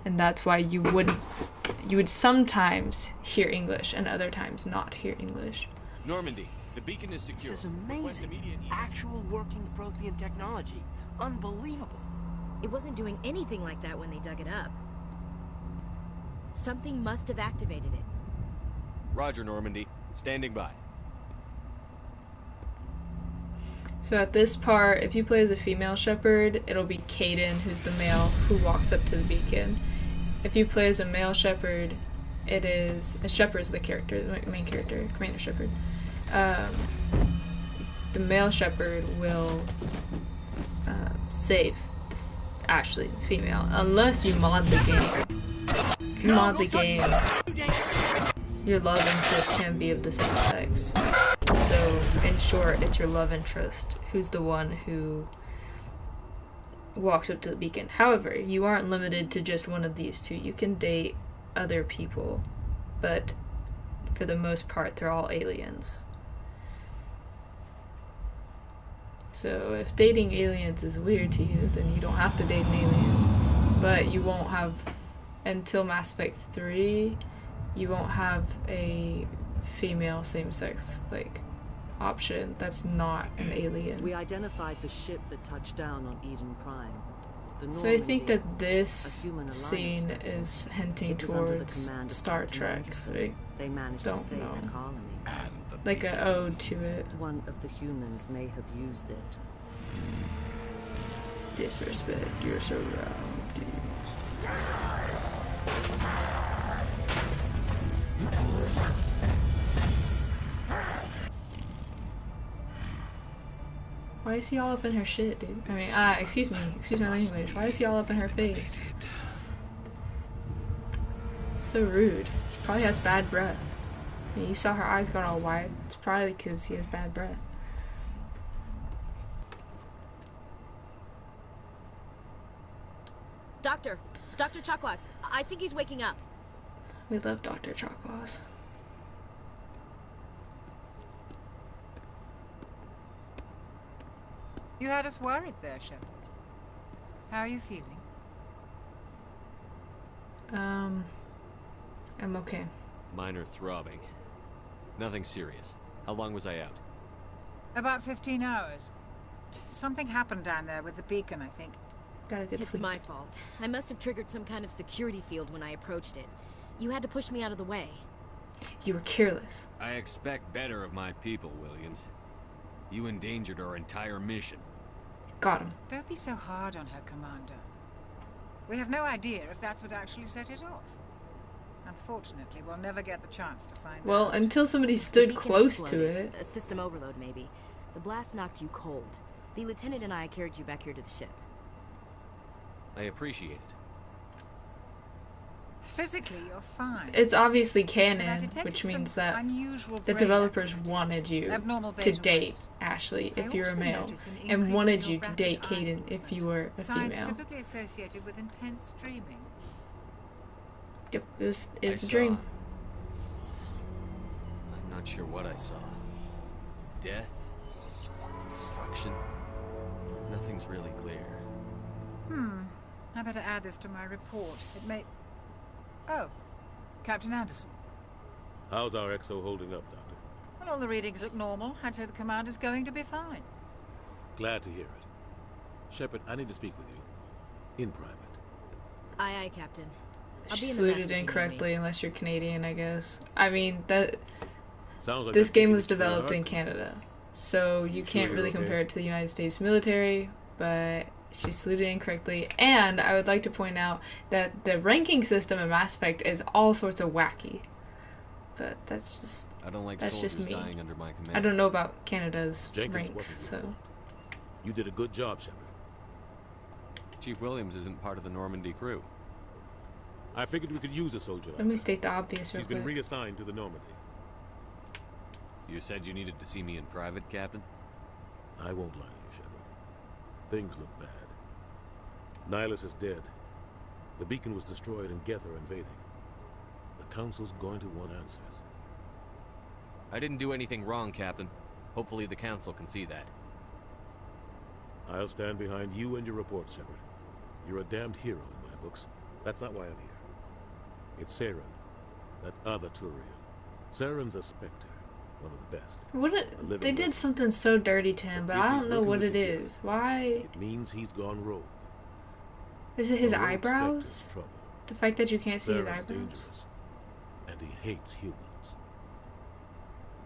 And that's why you would sometimes hear English and other times not hear English. Normandy. The beacon is secure. This is amazing. Actual working Prothean technology. Unbelievable. It wasn't doing anything like that when they dug it up. Something must have activated it. Roger, Normandy. Standing by. So at this part, if you play as a female shepherd, it'll be Caden, who's the male, who walks up to the beacon. If you play as a male shepherd, it is... Shepard's the character, the main character, Commander Shepard. The male shepherd will save Ashley, the female, unless you mod the game. If you mod the game, your love interest can be of the same sex. So, in short, it's your love interest who's the one who walks up to the beacon. However, you aren't limited to just one of these two. You can date other people, but for the most part, they're all aliens. So if dating aliens is weird to you, then you don't have to date an alien. But you won't have, until Mass Effect 3, you won't have a female same-sex, like, option that's not an alien. We identified the ship that touched down on Eden Prime. So I think that this scene is hinting towards Star Trek. They managed to save the colony. Like an ode to it. One of the humans may have used it. Disrespect your surroundings. Why is he all up in her shit, dude? I mean, excuse my language. Why is he all up in her face? So rude. She probably has bad breath. I mean, you saw her eyes got all wide. It's probably because he has bad breath. Dr. Chakwas, I think he's waking up. We love Dr. Chakwas. You had us worried there, Shepard. How are you feeling? I'm okay. Minor throbbing. Nothing serious. How long was I out? About 15 hours. Something happened down there with the beacon, I think. Gotta get It's sleep. my fault. I must have triggered some kind of security field when I approached it. You had to push me out of the way. You were careless. I expect better of my people, Williams. You endangered our entire mission. Got him. Don't be so hard on her, Commander. We have no idea if that's what actually set it off. Unfortunately, we'll never get the chance to find out. Well, until somebody stood close to it. A system overload, maybe. The blast knocked you cold. The lieutenant and I carried you back here to the ship. I appreciate it. Physically, you're fine. It's obviously But I canon, detected which some means that unusual the brain developers activity. wanted you Abnormal to beta date waves. Ashley I if you're a also male, noticed an and increase wanted in you your to rapid date eye Caden if you were a Signs female. typically associated with intense dreaming. Yep, it was I a dream. I'm not sure what I saw. Death? Destruction? Nothing's really clear. I better add this to my report. It may... Oh, Captain Anderson. How's our XO holding up, Doctor? Well, all the readings look normal. I'd say the commander's going to be fine. Glad to hear it. Shepard, I need to speak with you. In private. Aye, Captain. I'll She be in the saluted mess if you need me. incorrectly unless you're Canadian, I guess. I mean, that Sounds like this that game ticket was is pretty developed hard. in Canada, so you can't you're really okay? compare it to the United States military, but she saluted incorrectly. And I would like to point out that the ranking system in Mass Effect is all sorts of wacky. But that's I don't like just soldiers me. dying under my command. I don't know about Canada's Jenkins ranks, wasn't your so... fault. You did a good job, Shepard. Chief Williams isn't part of the Normandy crew. I figured we could use a soldier like Let me that. state the obvious real She's been quick. reassigned to the Normandy. You said you needed to see me in private, Captain? I won't lie to you, Shepard. Things look bad. Nihilus is dead. The beacon was destroyed and Geth are invading. The Council's going to want answers. I didn't do anything wrong, Captain. Hopefully the Council can see that. I'll stand behind you and your report, Shepard. You're a damned hero in my books. That's not why I'm here. It's Saren, that other Turian. Saren's a Spectre, one of the best. They did something so dirty to him, but I don't know what it is. Why? It means he's gone rogue. Is it his A rogue eyebrows? Spectre's trouble. The fact that you can't see his Saren's eyebrows? dangerous, and he hates humans.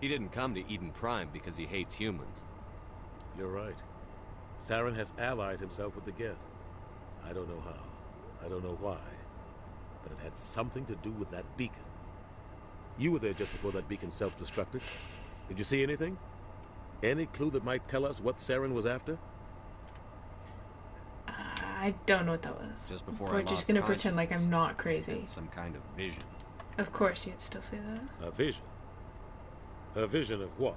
He didn't come to Eden Prime because he hates humans. You're right. Saren has allied himself with the Geth. I don't know how. I don't know why. But it had something to do with that beacon. You were there just before that beacon self-destructed. Did you see anything? Any clue that might tell us what Saren was after? I don't know what that was. Just before We're I lost just gonna pretend like I'm not crazy. Some kind of vision. Of course you'd still say that. A vision. A vision of what?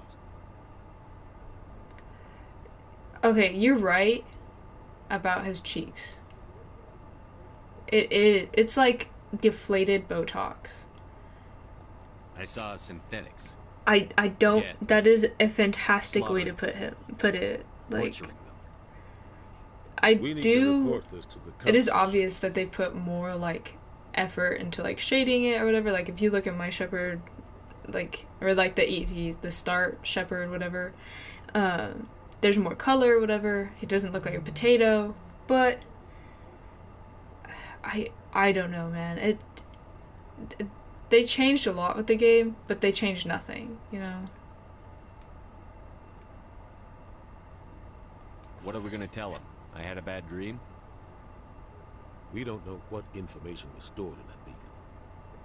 Okay, you're right about his cheeks. It's like deflated Botox. I saw synthetics. I don't. Yeah. That is a fantastic way to Slaughtering. put it. Like Torturing them. I We need to do. report this to the It is Council. obvious that they put more like effort into like shading it or whatever. Like if you look at my Shepherd, like or like the start Shepherd, whatever. There's more color, or whatever. It doesn't look like a potato, but I don't know, man. They changed a lot with the game, but they changed nothing, you know. What are we gonna tell him? I had a bad dream? We don't know what information was stored in that beacon.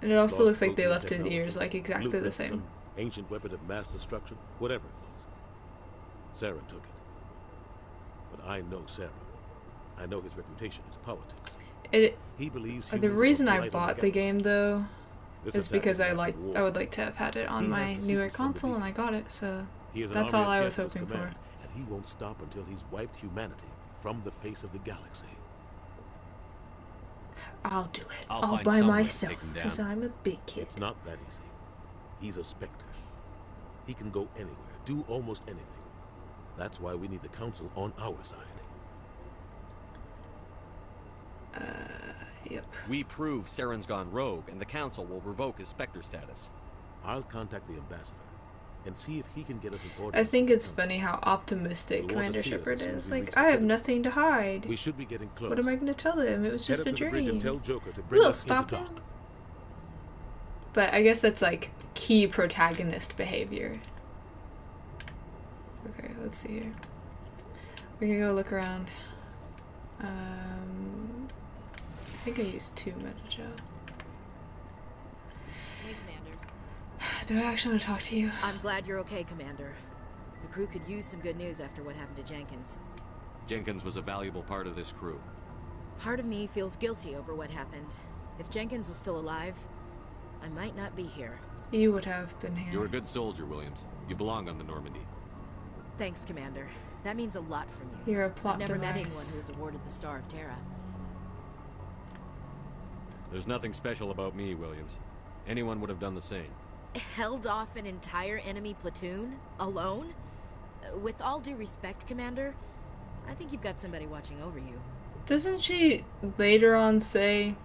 And it also looks like they left his ears like exactly the same. Some ancient weapon of mass destruction, whatever it was. Saren took it. But I know Saren. I know his reputation is politics. He believes the reason I bought the game though is because I would like to have had it on my newer console, and I got it, so that's all I was hoping for. And he won't stop until he's wiped humanity from the face of the galaxy. I'll do it. I'll by myself, because I'm a big kid. It's not that easy. He's a Spectre. He can go anywhere, do almost anything. That's why we need the Council on our side. Yep. We prove Saren's gone rogue, and the Council will revoke his Spectre status. I'll contact the Ambassador and see if he can get us an order. I think it's funny how optimistic Commander Shepard is. Like, I have nothing to hide. We should be getting close. What am I going to tell them? It was just a dream. And tell Joker to bring us stop him. But I guess that's like key protagonist behavior. Okay, let's see here. We can go look around. I think I used 2 metagel. Hey, Commander. Do I actually want to talk to you? I'm glad you're okay, Commander. The crew could use some good news after what happened to Jenkins. Jenkins was a valuable part of this crew. Part of me feels guilty over what happened. If Jenkins was still alive, I might not be here. You would have been here. You're a good soldier, Williams. You belong on the Normandy. Thanks, Commander. That means a lot from you. You're a plot I've never device. met anyone who was awarded the Star of Terra. There's nothing special about me, Williams. Anyone would have done the same. Held off an entire enemy platoon? Alone? With all due respect, Commander, I think you've got somebody watching over you. Doesn't she later on say,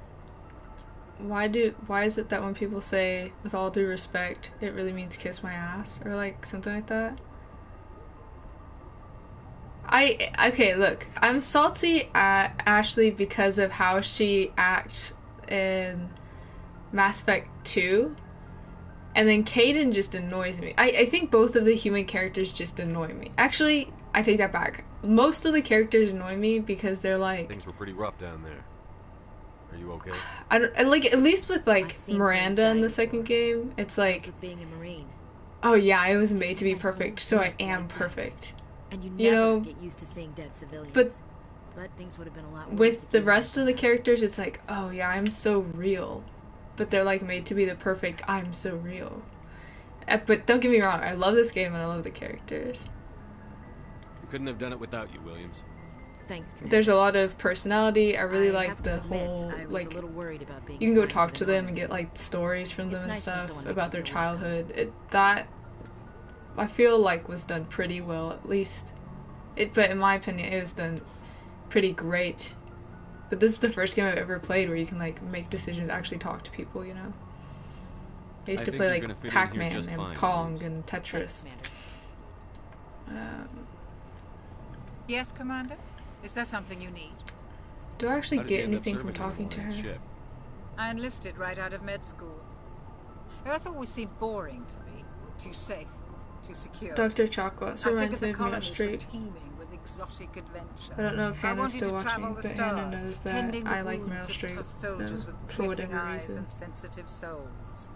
why is it that when people say, with all due respect, it really means kiss my ass? Or like, something like that? Okay, look, I'm salty at Ashley because of how she acts in Mass Effect 2, and then Kaidan just annoys me. I think both of the human characters just annoy me. Actually, I take that back. Most of the characters annoy me because they're like... Things were pretty rough down there. Are you okay? I like, at least with like Miranda in the second game, it's like... Being a Marine. Oh yeah, I was made to be perfect, so I am perfect. And you never get used to seeing dead civilians. But things would have been a lot worse. With the rest of the characters, it's like, oh yeah, I'm so real. But they're like made to be the perfect, I'm so real. But don't get me wrong, I love this game and I love the characters. We couldn't have done it without you, Williams. Thanks, Commander. There's a lot of personality. I really like the whole, like, you can go talk to them and get like stories from them and stuff about their childhood. That I feel like was done pretty well, at least. But in my opinion, it was done pretty great. But this is the first game I've ever played where you can like make decisions, actually talk to people, you know. I used to play like Pac-Man and Pong and Tetris. Yes, Commander? Is there something you need? Do I actually get anything from talking to her? I enlisted right out of med school. Earth always seemed boring to me. Too safe, too secure. Dr. Chakwas reminds me of Meino Street. Teeming with exotic adventure. I don't know if Hannah's still watching, but Hannah knows that I like Meino Street for whatever reason. And sensitive souls.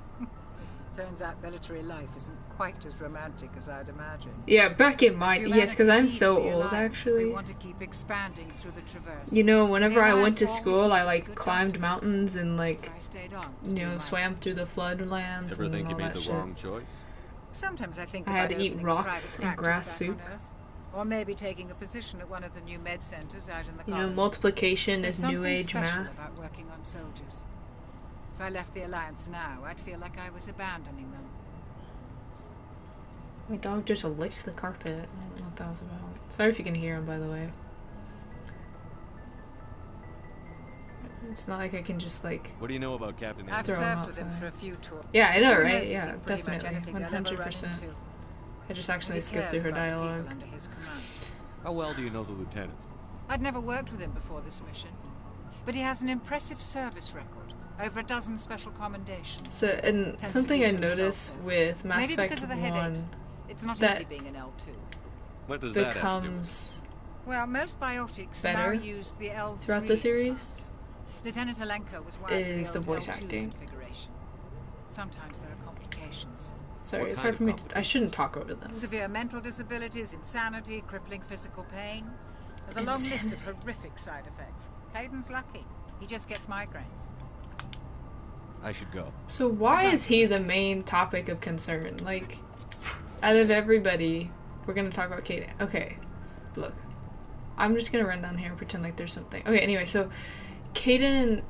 Turns out military life isn't quite as romantic as I'd imagined. Yeah, back in my... Yes, because I'm so old, actually. We want to keep expanding through the traverse. You know, whenever I went to school, I, like, climbed mountains and, like, you know, swam through the floodlands. Ever think you made the wrong choice? Sometimes I think I had to eat rocks and grass soup. Or maybe taking a position at one of the new med centers out in the colonies. You know, multiplication is new age math. There's something special about working on soldiers. If I left the Alliance now, I'd feel like I was abandoning them. My dog just licked the carpet. I don't know what that was about. Sorry if you can hear him, by the way. It's not like I can just, like... What do you know about Captain I've served with him for a few tours. Yeah, I know, right? Yeah, definitely. 100%. I just actually skipped through her dialogue. How well do you know the lieutenant? I'd never worked with him before this mission. But he has an impressive service record. Over a dozen special commendations. So, and something I noticed with Mass Effect 1 it's not easy being an L2. What does that becomes well, most biotics better now use the L3 throughout the series. Lieutenant Alenko was is the voice acting. Sometimes there are complications. Sorry, it's hard for me to, I shouldn't talk over them. Severe mental disabilities, insanity, crippling physical pain. There's a long list of horrific side effects. Caden's lucky. He just gets migraines. I should go. So why is he the main topic of concern? Like, out of everybody, we're gonna talk about Caden. Okay, look. I'm just gonna run down here and pretend like there's something. Okay, anyway, so Caden,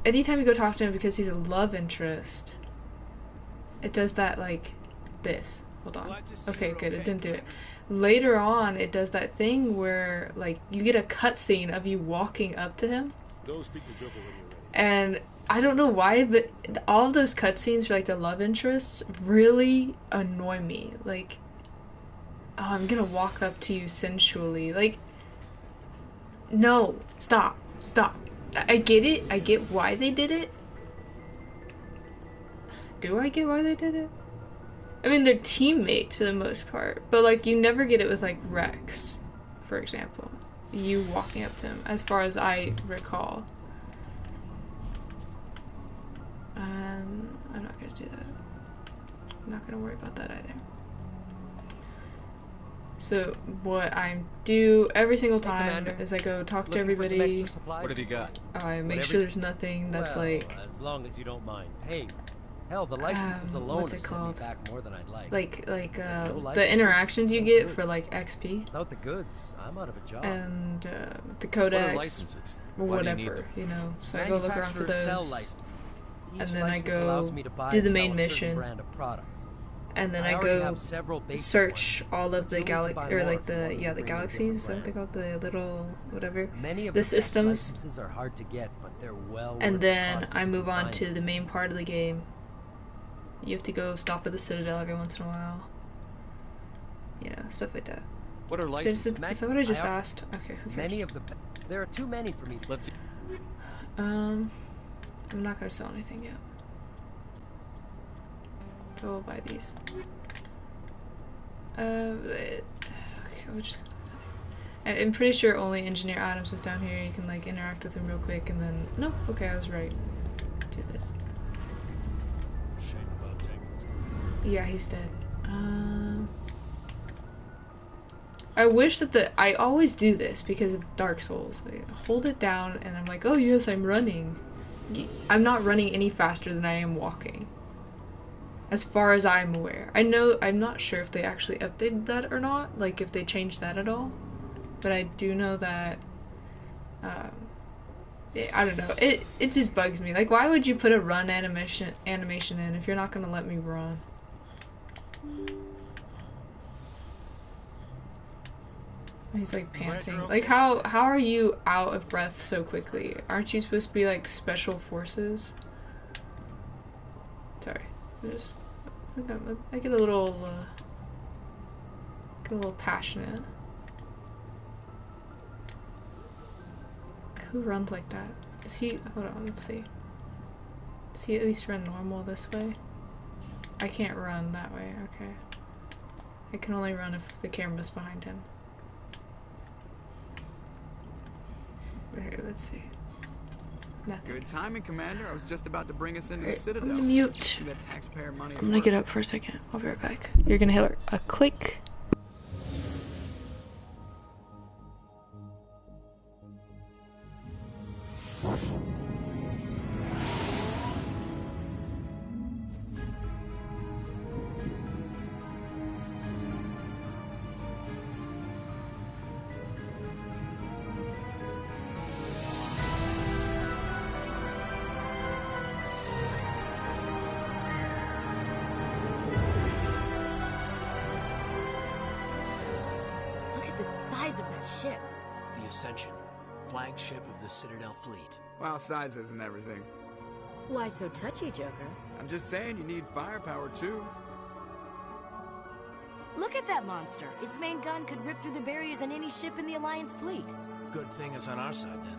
anytime you go talk to him because he's a love interest, it does that like this. Hold on. Okay, good. It didn't do it. Later on, it does that thing where like you get a cutscene of you walking up to him. Go speak to Joker when you're ready. And I don't know why, but all of those cutscenes for like the love interests really annoy me. Like, oh, I'm gonna walk up to you sensually. Like, no, stop. I get it. I get why they did it. Do I get why they did it? I mean, they're teammates for the most part, but like you never get it with like Rex, for example. You walking up to him, as far as I recall. I'm not gonna do that. I'm not gonna worry about that either. So what I do every single time is I go talk to everybody. What have you got? I make sure there's nothing that's like. As long as you don't mind paying. Hell, the licenses alone what's it called? Back more than I'd like. The interactions you get for like XP. Without the goods, I'm out of a job. And the codex licenses? or whatever, you know. So I go look around for those. And then I go do the main mission. And then I go search all of the galaxy, or like the galaxies. Is that what they call the little whatever? The systems. Are hard to get, but they're well. And then I move on to the main part of the game. You have to go stop at the Citadel every once in a while. You know, stuff like that. What are licenses? Is that what I just asked? Okay, who cares? Many of there are too many for me. Let's see. I'm not gonna sell anything yet. Go buy these. Okay, we'll just. I'm pretty sure only Engineer Adams was down here. You can like interact with him real quick, and then no. Okay, I was right. Do this. Shame about Jenkins. Yeah, he's dead. I wish that I always do this because of Dark Souls. I hold it down, and I'm like, oh yes, I'm running. I'm not running any faster than I am walking. As far as I'm aware. I'm not sure if they actually updated that or not, like if they changed that at all. But I do know that, I don't know, it just bugs me. Like, why would you put a run animation in if you're not gonna let me run? He's like panting. Like, how are you out of breath so quickly? Aren't you supposed to be like special forces? Sorry, I get a little passionate. Who runs like that? Is he? Hold on, let's see. Does he at least run normal this way? I can't run that way. Okay. I can only run if the camera's behind him. Okay, let's see. Nothing. Good timing, Commander. I was just about to bring us into the Citadel. I'm gonna mute. That taxpayer money. I'm gonna get up for a second. I'll be right back. You're gonna hear a click. Ship. The Ascension, flagship of the Citadel fleet. Well, size isn't everything. Why so touchy, Joker? I'm just saying you need firepower too. Look at that monster. Its main gun could rip through the barriers in any ship in the Alliance fleet. Good thing it's on our side then.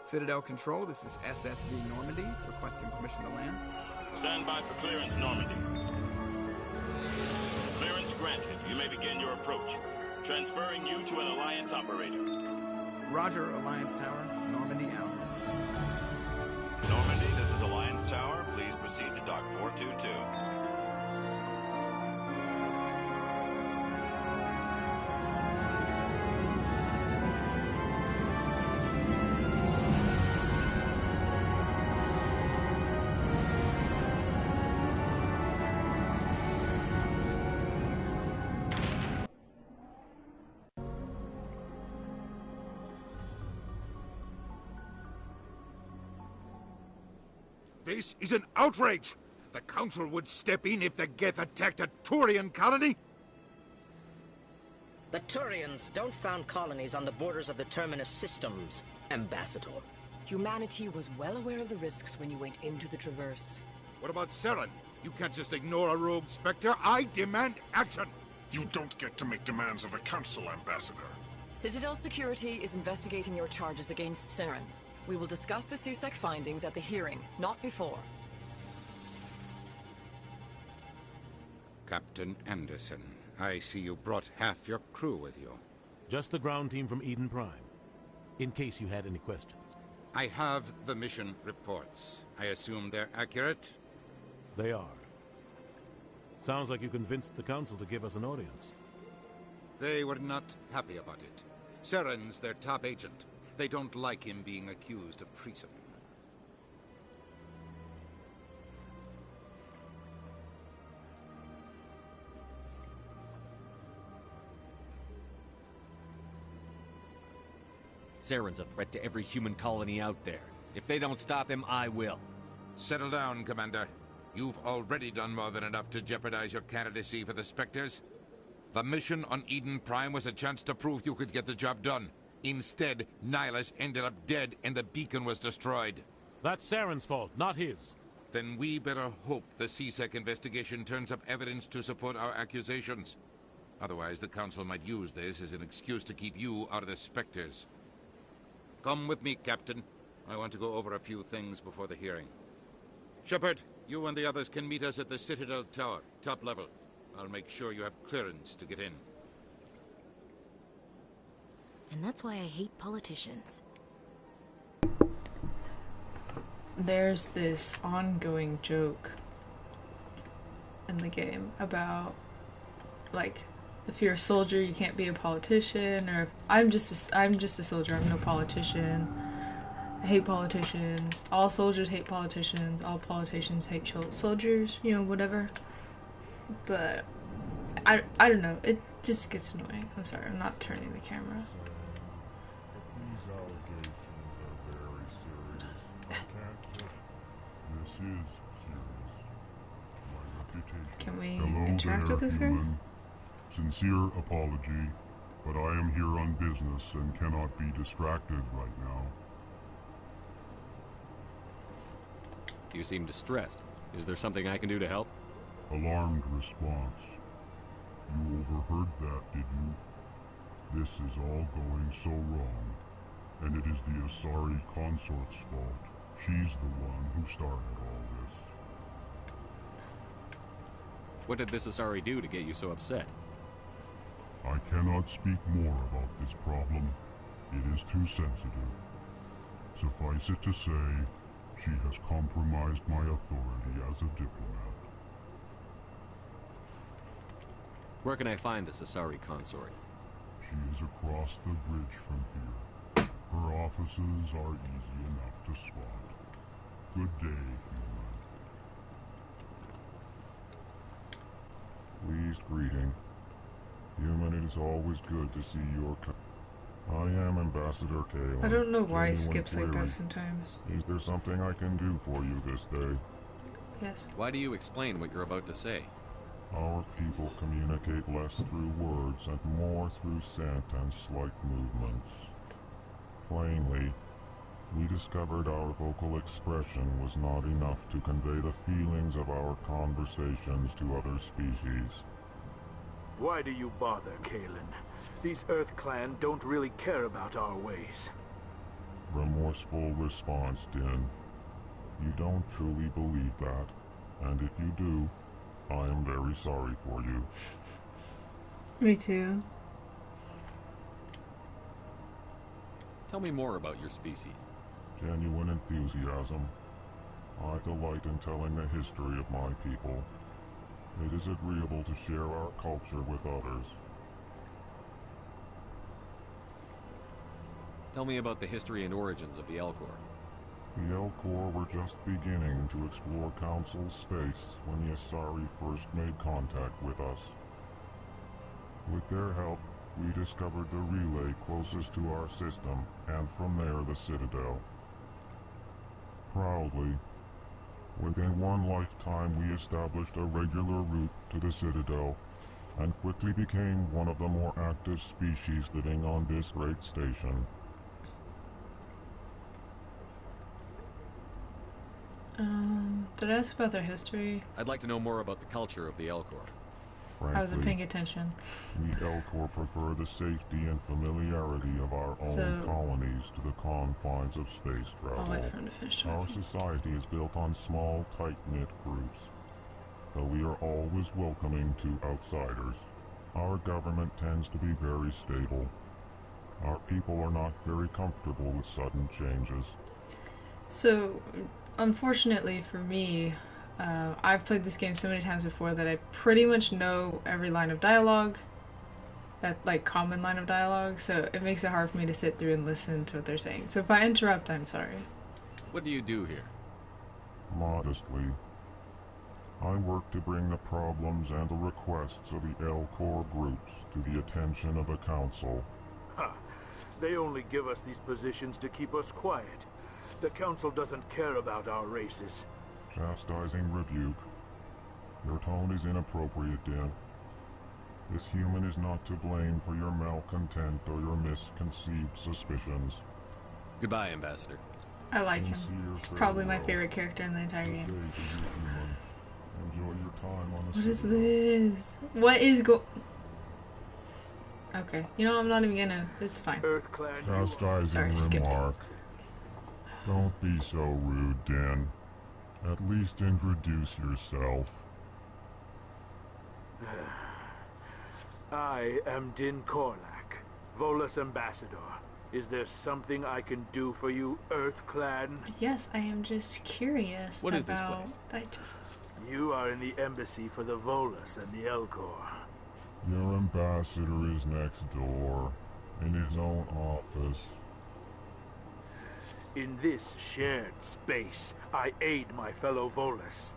Citadel Control, this is SSV Normandy, requesting permission to land. Stand by for clearance, Normandy. Clearance granted. You may begin your approach. Transferring you to an Alliance operator. Roger, Alliance Tower. Normandy out. Normandy, this is Alliance Tower. Please proceed to Dock 422. This is an outrage! The Council would step in if the Geth attacked a Turian colony? The Turians don't found colonies on the borders of the Terminus systems, Ambassador. Humanity was well aware of the risks when you went into the Traverse. What about Saren? You can't just ignore a rogue Spectre. I demand action! You don't get to make demands of the Council, Ambassador. Citadel Security is investigating your charges against Saren. We will discuss the CSEC findings at the hearing, not before. Captain Anderson, I see you brought half your crew with you. Just the ground team from Eden Prime, in case you had any questions. I have the mission reports. I assume they're accurate? They are. Sounds like you convinced the Council to give us an audience. They were not happy about it. Saren's their top agent. They don't like him being accused of treason. Saren's a threat to every human colony out there. If they don't stop him, I will. Settle down, Commander. You've already done more than enough to jeopardize your candidacy for the Spectres. The mission on Eden Prime was a chance to prove you could get the job done. Instead, Nihilus ended up dead and the beacon was destroyed. That's Saren's fault, not his. Then we better hope the CSEC investigation turns up evidence to support our accusations. Otherwise, the Council might use this as an excuse to keep you out of the Spectres. Come with me, Captain. I want to go over a few things before the hearing. Shepard, you and the others can meet us at the Citadel Tower, top level. I'll make sure you have clearance to get in. And that's why I hate politicians. There's this ongoing joke in the game about, like, if you're a soldier, you can't be a politician, or I'm just a soldier, I'm no politician. I hate politicians. All soldiers hate politicians. All politicians hate soldiers. You know, whatever. But I don't know. It just gets annoying. I'm sorry. I'm not turning the camera. These allegations are very serious. I can't just... This is serious. My reputation. Can we Hello interact there, with this guy? human. Sincere apology, but I am here on business and cannot be distracted right now. You seem distressed. Is there something I can do to help? Alarmed response. You overheard that, did you? This is all going so wrong, and it is the Asari consort's fault. She's the one who started all this. What did this Asari do to get you so upset? I cannot speak more about this problem. It is too sensitive. Suffice it to say, she has compromised my authority as a diplomat. Where can I find this Asari consort? She is across the bridge from here. Her offices are easy enough to spot. Good day, human. Pleased greeting. Human, it is always good to see your I am Ambassador Kalen. I don't know why he skips like that sometimes. Is there something I can do for you this day? Yes. Why do you explain what you're about to say? Our people communicate less through words and more through scent and slight movements. Plainly, we discovered our vocal expression was not enough to convey the feelings of our conversations to other species. Why do you bother, Kalen? These Earth Clan don't really care about our ways. Remorseful response, Din. You don't truly believe that, and if you do, I am very sorry for you. Me too. Tell me more about your species. Genuine enthusiasm, I delight in telling the history of my people. It is agreeable to share our culture with others. Tell me about the history and origins of the Elcor. The Elcor were just beginning to explore Council space when the Asari first made contact with us. With their help, we discovered the relay closest to our system, and from there the Citadel. Proudly, within one lifetime we established a regular route to the Citadel, and quickly became one of the more active species living on this great station. Did I ask about their history? I'd like to know more about the culture of the Elcor. Frankly, I wasn't paying attention. We Elcor prefer the safety and familiarity of our own colonies to the confines of space travel. I'll wait for him to finish talking. Our society is built on small, tight-knit groups. Though we are always welcoming to outsiders, our government tends to be very stable. Our people are not very comfortable with sudden changes. So, unfortunately for me, I've played this game so many times before that I pretty much know every line of dialogue, that like common line of dialogue, so it makes it hard for me to sit through and listen to what they're saying. So if I interrupt, I'm sorry. What do you do here? Modestly, I work to bring the problems and the requests of the Elcor groups to the attention of the Council. Ha! They only give us these positions to keep us quiet. The Council doesn't care about our races. Chastising rebuke. Your tone is inappropriate, Dan. This human is not to blame for your malcontent or your misconceived suspicions. Goodbye, Ambassador. I like him. He's probably my favorite character in the entire game. Enjoy your time on the What is this? What is Okay, you know, I'm not even gonna. It's fine. Chastising remark. Don't be so rude, Dan. At least introduce yourself. I am Din Korlak, Volus Ambassador. Is there something I can do for you, Earth Clan? Yes, I am just curious. What is this place? You are in the embassy for the Volus and the Elcor. Your ambassador is next door, in his own office. In this shared space, I aid my fellow Volus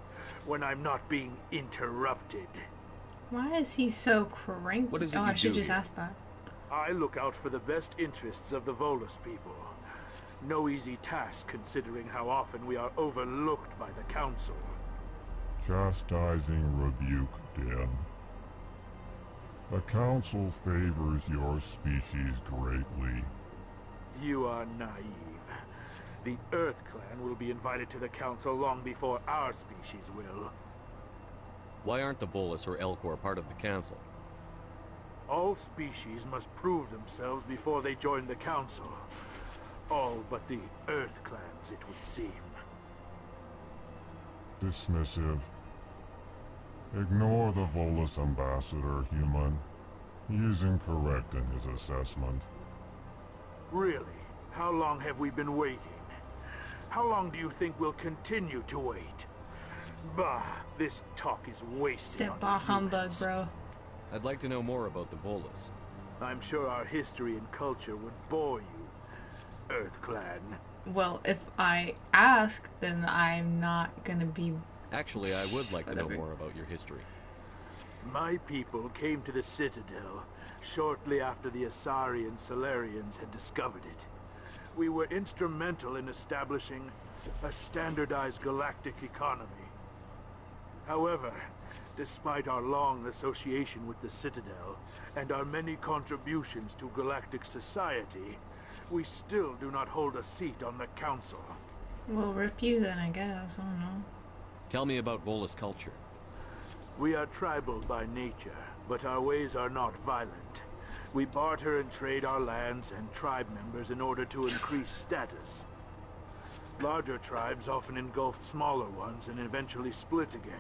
when I'm not being interrupted. Why is he so cranky? What is it I you should do just here? ask that. I look out for the best interests of the Volus people. No easy task considering how often we are overlooked by the Council. Chastising rebuke, Dan. The Council favors your species greatly. You are naive. The Earth Clan will be invited to the Council long before our species will. Why aren't the Volus or Elcor part of the Council? All species must prove themselves before they join the Council. All but the Earth Clans, it would seem. Dismissive. Ignore the Volus Ambassador, human. He is incorrect in his assessment. Really? How long have we been waiting? How long do you think we'll continue to wait? Bah, this talk is wasted. Sit bah humbug, bro. I'd like to know more about the Volus. I'm sure our history and culture would bore you, Earth Clan. Well, if I ask, then I'm not gonna be... Actually, I would like to know more about your history. My people came to the Citadel shortly after the Asari and Solarians had discovered it. We were instrumental in establishing a standardized galactic economy. However, despite our long association with the Citadel and our many contributions to galactic society, we still do not hold a seat on the Council. Well, rip you then, I guess. I don't know. Tell me about Volus culture. We are tribal by nature, but our ways are not violent. We barter and trade our lands and tribe members in order to increase status. Larger tribes often engulf smaller ones and eventually split again.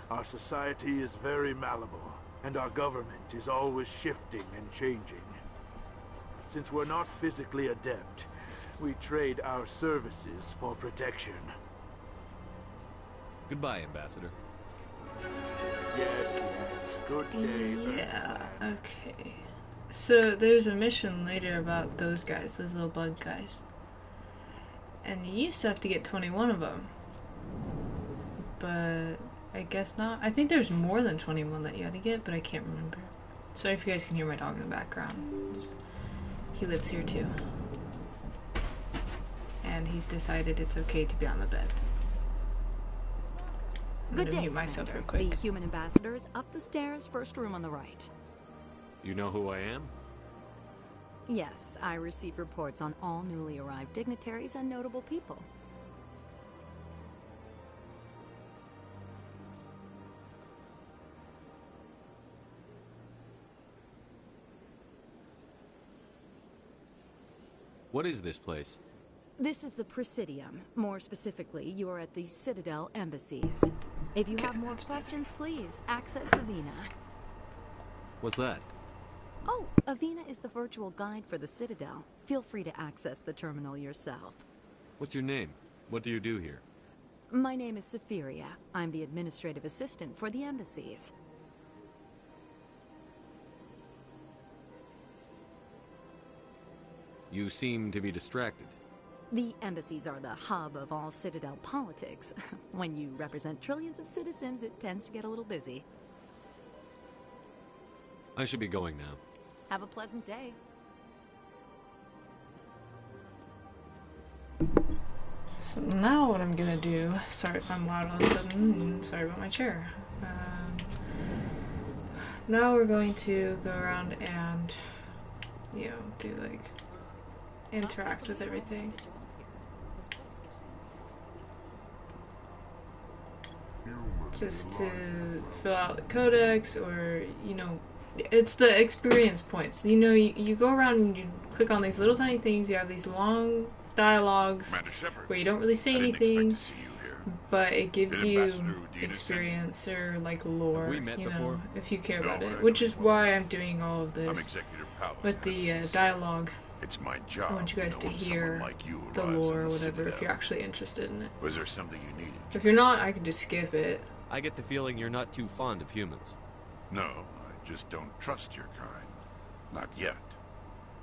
Our society is very malleable, and our government is always shifting and changing. Since we're not physically adept, we trade our services for protection. Goodbye, Ambassador. Yes. Good day. Yeah, okay. So there's a mission later about those guys, those little bug guys. And you used to have to get 21 of them. But I guess not. I think there's more than 21 that you had to get, but I can't remember. Sorry if you guys can hear my dog in the background. He lives here too. And he's decided it's okay to be on the bed. I'm Good day, mute myself real quick. The human ambassador is up the stairs, first room on the right. You know who I am? Yes, I receive reports on all newly arrived dignitaries and notable people. What is this place? This is the Presidium. More specifically, you are at the Citadel embassies. If you have more questions, please access Avina. What's that? Oh, Avina is the virtual guide for the Citadel. Feel free to access the terminal yourself. What's your name? What do you do here? My name is Safiria. I'm the administrative assistant for the embassies. You seem to be distracted. The embassies are the hub of all Citadel politics. When you represent trillions of citizens, it tends to get a little busy. I should be going now. Have a pleasant day. So now what I'm gonna do, sorry if I'm loud all of a sudden, sorry about my chair. Now we're going to go around and, you know, do like, interact with everything. Just to fill out the codex, or, you know, it's the experience points. You know, you go around and you click on these little tiny things, you have these long dialogues where you don't really say anything, but it gives you experience or like lore, you know, if you care about it. Which is why I'm doing all of this with the dialogue. It's my job. I want you guys to hear the lore or whatever if you're actually interested in it. Was there something you needed? If you're not, I can just skip it. I get the feeling you're not too fond of humans. No, I just don't trust your kind. Not yet.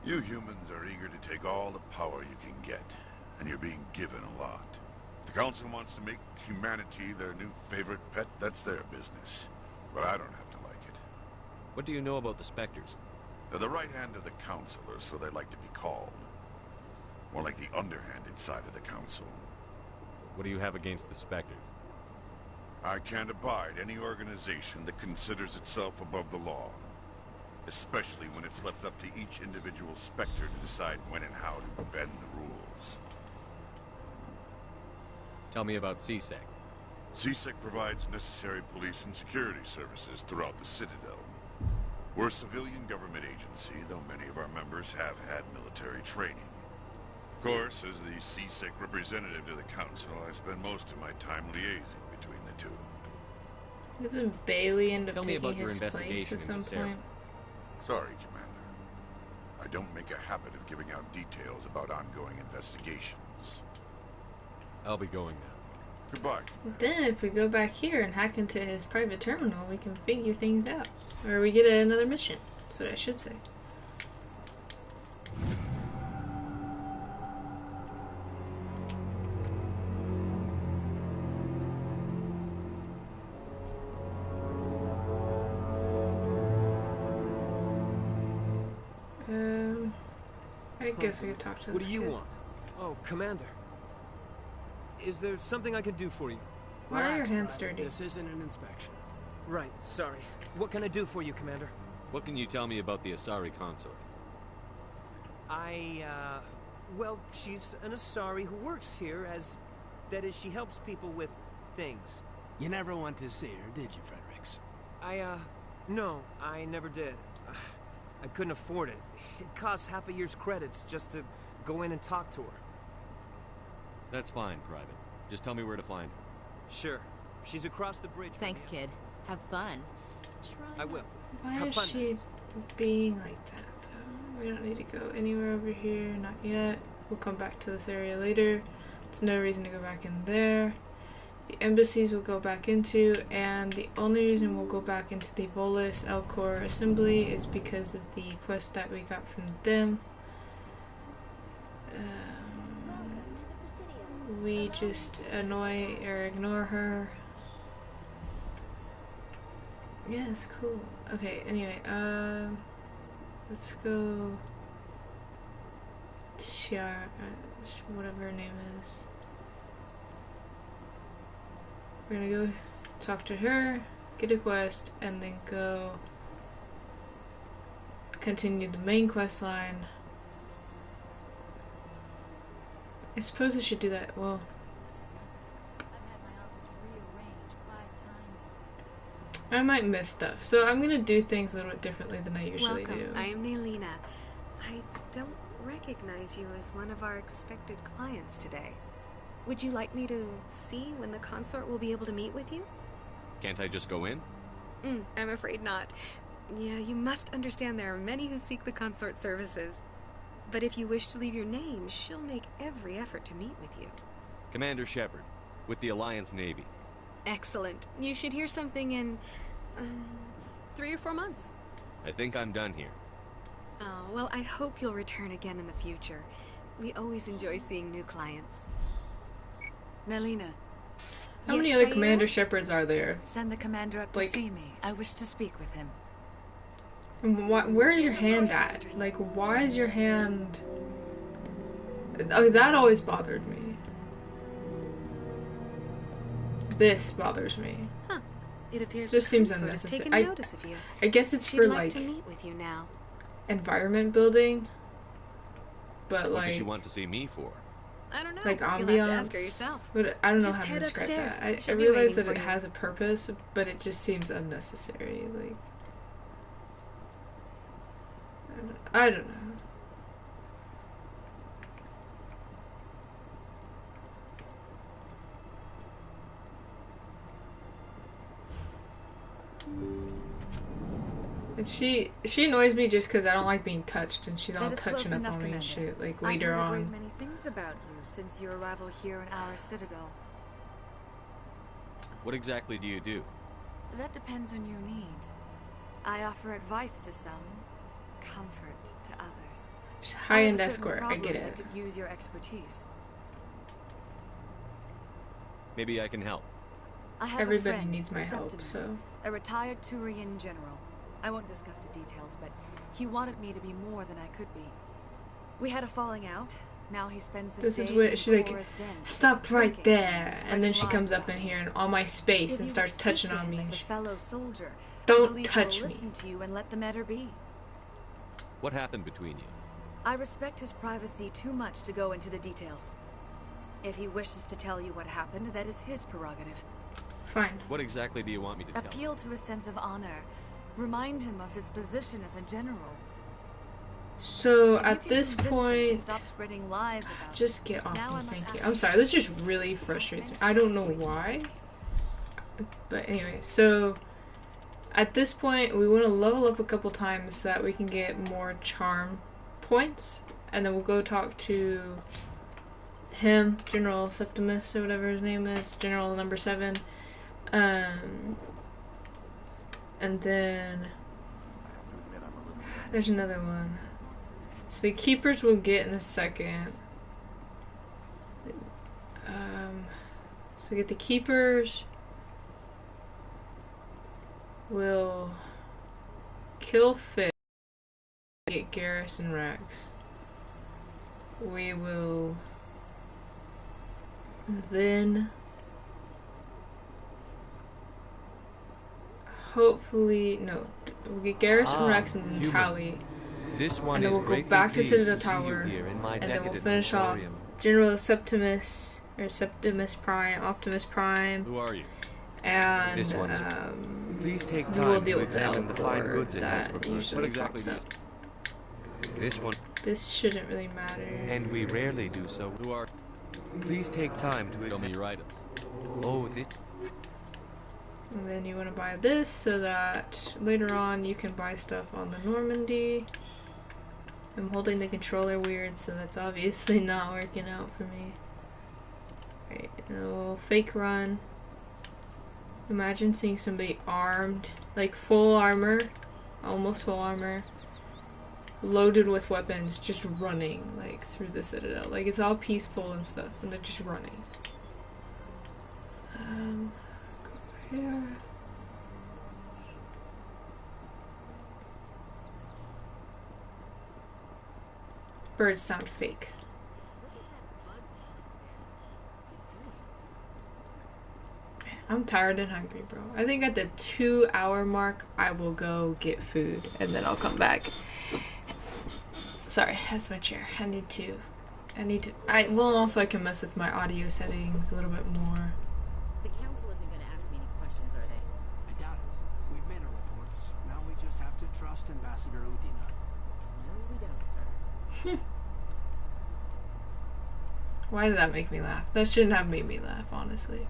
You humans are eager to take all the power you can get, and you're being given a lot. If the Council wants to make humanity their new favorite pet, that's their business. But I don't have to like it. What do you know about the Spectres? They're the right hand of the Council, or so they like to be called. More like the underhanded side of the Council. What do you have against the Spectres? I can't abide any organization that considers itself above the law. Especially when it's left up to each individual Spectre to decide when and how to bend the rules. Tell me about CSEC. CSEC provides necessary police and security services throughout the Citadel. We're a civilian government agency, though many of our members have had military training. Of course, as the CSEC representative to the Council, I spend most of my time liaising between the two. Doesn't Bailey end up Tell me taking about your his place investigation at some point? Sorry, Commander. I don't make a habit of giving out details about ongoing investigations. I'll be going now. Goodbye. Then if we go back here and hack into his private terminal, we can figure things out. Or we get another mission. That's what I should say. I guess we could talk to this What do you kid. want? Oh, Commander. Is there something I can do for you? Why are your Relax, hands Private. dirty? This isn't an inspection. Right, sorry. What can I do for you, Commander? What can you tell me about the Asari consort? Well, she's an Asari who works here as... That is, she helps people with things. You never went to see her, did you, Fredericks? No, I never did. I couldn't afford it. It costs half a year's credits just to go in and talk to her. That's fine, Private. Just tell me where to find her. Sure. She's across the bridge. Thanks, kid. Have fun. I will. Why Have is fun. she being like that, though? We don't need to go anywhere over here. Not yet. We'll come back to this area later. There's no reason to go back in there. the embassies we'll go back into, and the only reason we'll go back into the Volus Elcor Assembly is because of the quest that we got from them. We just annoy or ignore her. Yeah, it's cool. Okay, anyway, let's go whatever her name is. We're gonna go talk to her, get a quest, and then go continue the main quest line. I suppose I should do that. Well, I might miss stuff, so I'm gonna do things a little bit differently than I usually do. I am Nailina. I don't recognize you as one of our expected clients today. Would you like me to see when the consort will be able to meet with you? Can't I just go in? I'm afraid not. Yeah, you must understand there are many who seek the consort services. But if you wish to leave your name, she'll make every effort to meet with you. Commander Shepard, with the Alliance Navy. Excellent. You should hear something in 3 or 4 months. I think I'm done here. Oh, well, I hope you'll return again in the future. We always enjoy seeing new clients. Nailina. How many other Commander Shepards are there? Send the commander up to see me. I wish to speak with him. Where is your hand at? Like, why is your hand... Oh, that always bothered me. This bothers me. Huh. It appears this seems unnecessary. unnecessary. I guess it's for, like, to meet with you now. Environment building. But, what like... does she want to see me for? I don't know. Like ambiance. You'll have to ask her yourself. But I don't know Just how to head describe upstairs. that. I She'll be realize that waiting it for you. has a purpose, but it just seems unnecessary. Like... I don't know. And she annoys me just because I don't like being touched, and she's all touching up on me and shit. Like later on. I've heard many things about you since your arrival here in our citadel. What exactly do you do? That depends on your needs. I offer advice to some, comfort to others. High-end escort, I get it. That could use your expertise. Maybe I can help. I have Everybody a friend, needs my help, Septimus, so... a retired Turian general. I won't discuss the details, but he wanted me to be more than I could be. We had a falling out. Now he spends his This days is where in she's like, Cora's den, stop right drinking, there, and then she spreading comes lies up in about here me. and all my space If and you starts would speak touching to on him me. as a fellow soldier, I Don't believe touch he'll me. listen to you and let the matter be. What happened between you? I respect his privacy too much to go into the details. If he wishes to tell you what happened, that is his prerogative. Fine. What exactly do you want me to tell him? Appeal to his sense of honor. Remind him of his position as a general. So at this point, to stop spreading lies about just get off me, thank you. I'm sorry, that just really frustrates me. I don't know why. But anyway, so at this point, we want to level up a couple times so that we can get more charm points. And then we'll go talk to him, General Septimus, or whatever his name is, General number 7. And then there's another one. So the keepers we'll get in a second. So get the keepers. We'll kill Fish. Get Garrison Rex. We will then hopefully we'll get Garrison Rex and then Tally. This one and then is we'll go back to Citadel Tower, and then we'll finish off General Septimus, or Septimus Prime, Optimus Prime. Who are you? And this one's. Please take we will time deal to with examine the fine goods it has that procured. usually What exactly pops up. This one. This shouldn't really matter. And we rarely do so. Who are? Please take time to Show me your items. Oh, this. And then you want to buy this so that later on you can buy stuff on the Normandy. I'm holding the controller weird, so that's obviously not working out for me. Right, we'll fake run Imagine seeing somebody armed, like full armor, almost full armor, loaded with weapons, just running, like, through the Citadel. Like, it's all peaceful and stuff, and they're just running. Go over here. Birds sound fake. I'm tired and hungry, bro. I think at the 2-hour mark, I will go get food, and then I'll come back. Sorry, that's my chair. Well, also I can mess with my audio settings a little bit more. The council isn't going to ask me any questions, are they? I doubt it. We've made our reports. Now we just have to trust Ambassador Udina. No, we don't, sir. Why did that make me laugh? That shouldn't have made me laugh, honestly.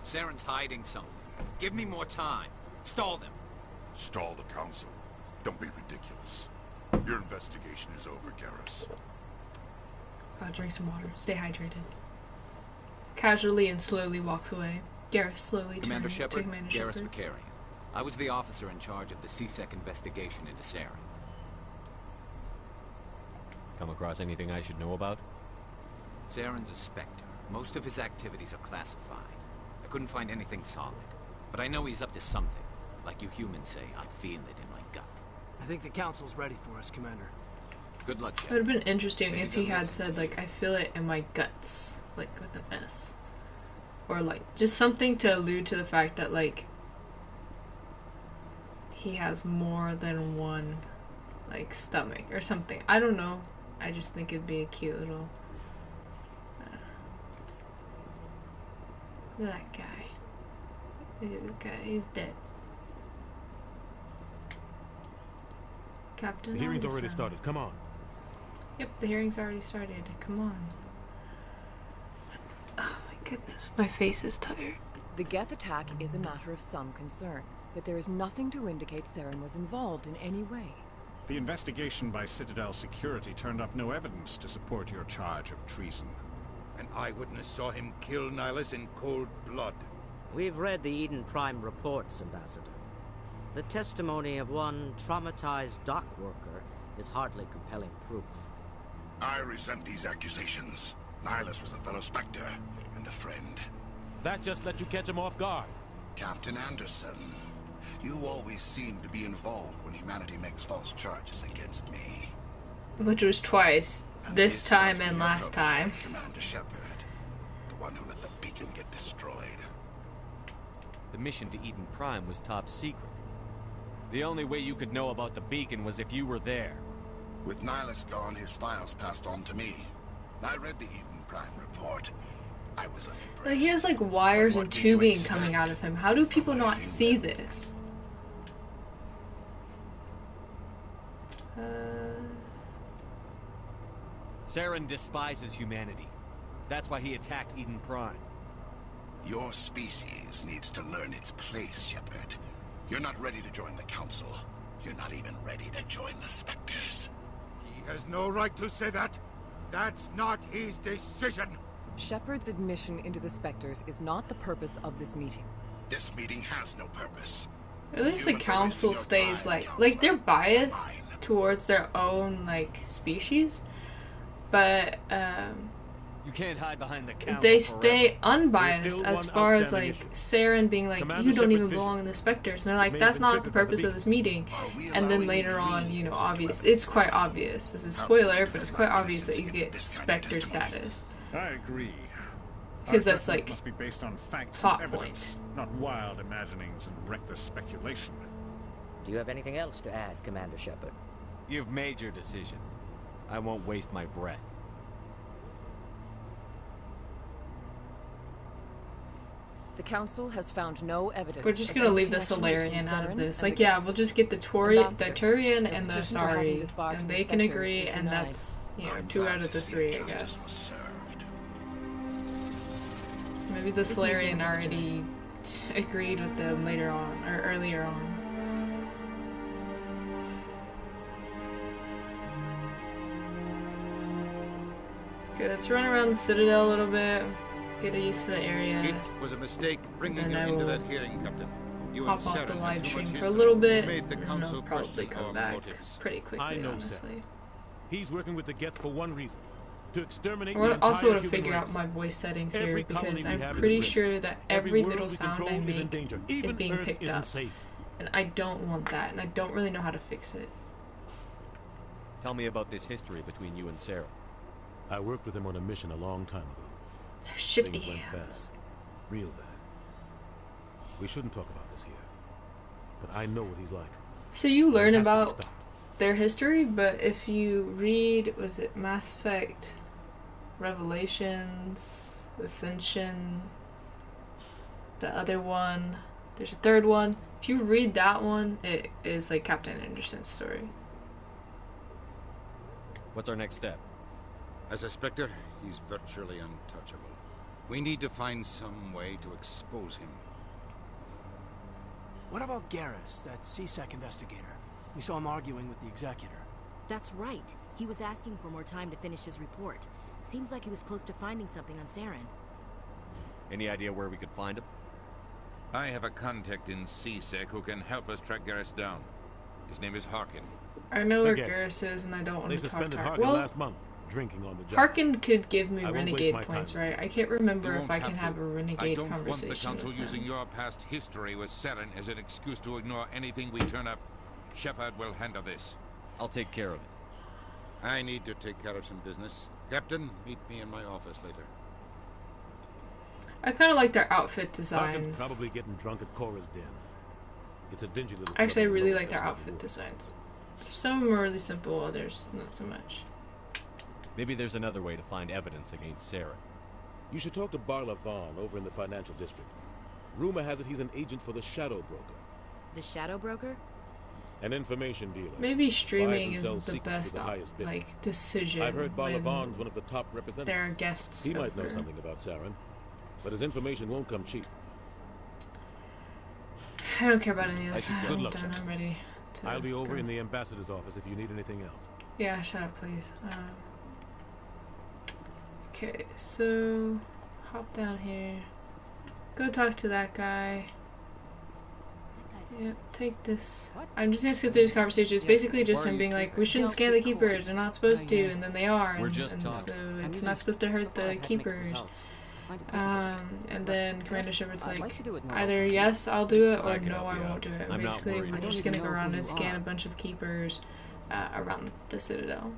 Saren's hiding something. Give me more time. Stall them. Stall the council? Don't be ridiculous. Your investigation is over, Garrus. Gotta drink some water. Stay hydrated. Casually and slowly walks away. Garrus slowly Commander turns to Shepard, Commander Garrus Shepard. Vicarian. I was the officer in charge of the CSEC investigation into Saren. Come across anything I should know about? Saren's a Spectre. Most of his activities are classified. I couldn't find anything solid. But I know he's up to something. Like you humans say, I feel it in my gut. I think the council's ready for us, Commander. Good luck, It Shepard. would have been interesting Maybe if he they'll had listen said, to like, I feel it in my guts. Like, with an S. Or, like, just something to allude to the fact that, like, he has more than one, like, stomach or something. I don't know. I just think it'd be a cute little... Look at that guy. Look at that guy. He's dead. Captain The hearing's already Anderson. started. Come on. Yep, the hearing's already started. Come on. Oh my goodness, my face is tired. The Geth attack is a matter of some concern, but there is nothing to indicate Saren was involved in any way. The investigation by Citadel Security turned up no evidence to support your charge of treason. An eyewitness saw him kill Nihilus in cold blood. We've read the Eden Prime reports, Ambassador. The testimony of one traumatized dock worker is hardly compelling proof. I resent these accusations. Nihilus was a fellow Spectre and a friend. That just let you catch him off guard. Captain Anderson, you always seem to be involved when humanity makes false charges against me. Which was twice. This time and last time. Commander Shepard, the one who let the beacon get destroyed. The mission to Eden Prime was top secret. The only way you could know about the beacon was if you were there. With Nihilus gone, his files passed on to me. I read the Eden Prime report. I was unimpressed. Like, he has like wires and tubing coming out of him. How do people not see this? Saren despises humanity. That's why he attacked Eden Prime. Your species needs to learn its place, Shepard. You're not ready to join the Council. You're not even ready to join the Spectres. He has no right to say that. That's not his decision. Shepard's admission into the Spectres is not the purpose of this meeting. This meeting has no purpose. At least the council stays like they're biased towards their own like species, but you can't hide behind the council. they stay unbiased as far as like Saren being like, you don't even belong in the Spectres, and they're like, that's not the purpose of this meeting. And then later on, you know, it's quite obvious. This is spoiler, but it's quite obvious that you get Spectre status. I agree. Because that's like must be based on facts plot and evidence, not wild imaginings and reckless speculation. Do you have anything else to add, Commander Shepard? You've made your decision. I won't waste my breath. The Council has found no evidence. We're just gonna leave the Solarian out of this. Like, yeah, we'll just get the Turian and the Asari, and they can agree, and that's, you know, 2 out of the 3, I guess. Maybe the Solarian already agreed with them later on, or earlier on. Okay, let's run around the Citadel a little bit, get used to the area. It was a mistake bringing you into that hearing, Captain. You hop off the live stream for a little bit, and I'll probably come back pretty quickly, honestly. He's working with the Geth for one reason. To exterminate I also want to figure out my voice settings here, because I'm pretty sure that every little sound I make is being picked up. And I don't want that, and I don't really know how to fix it. Tell me about this history between you and Sarah. I worked with him on a mission a long time ago. Shifty Things went hands. bad. Real bad. We shouldn't talk about this here. But I know what he's like. So you learn about their history, but if you read, was it Mass Effect, Revelations, Ascension, the other one, there's a third one. If you read that one, it is like Captain Anderson's story. What's our next step? As a Spectre, he's virtually untouchable. We need to find some way to expose him. What about Garrus, that CSEC investigator? We saw him arguing with the executor. That's right. He was asking for more time to finish his report. Seems like he was close to finding something on Saren. Any idea where we could find him? I have a contact in CSEC who can help us track Garrus down. His name is Harkin. I know where Garrus is, and I don't want to talk to suspended Harkin. Harkin last month, drinking on the job. Harkin could give me renegade points, right? I can't remember if I can have a renegade conversation. I don't want the Council with using him. your past history with Saren as an excuse to ignore anything we turn up. Shepard will handle this. I'll take care of it. I need to take care of some business. Captain, meet me in my office later. I kind of like their outfit designs. Harkin's probably getting drunk at Cora's den. It's a dingy little. Actually, I really like their outfit designs. Some of them are really simple, others not so much. Maybe there's another way to find evidence against Sarah. You should talk to Barla Vaughn over in the financial district. Rumor has it he's an agent for the Shadow Broker. The Shadow Broker? An information dealer. Maybe streaming isn't the best decision. I've heard Barla Vaughn's one of the top representatives. There are guests. He might know something about Saren, but his information won't come cheap. I don't care about any of this. Good luck, I'm ready. I'll be over in the ambassador's office if you need anything else. Yeah, shut up, please. Okay, so hop down here. Go talk to that guy. Yep, take this. I'm just gonna skip through this conversation. It's basically just him being like, we shouldn't scan the keepers, they're not supposed to, and then they are, and so it's not supposed to hurt the keepers. And then Commander Shepard's like, either yes, I'll do it, or no, I won't do it. Basically, we're just gonna go around and scan a bunch of keepers around the Citadel.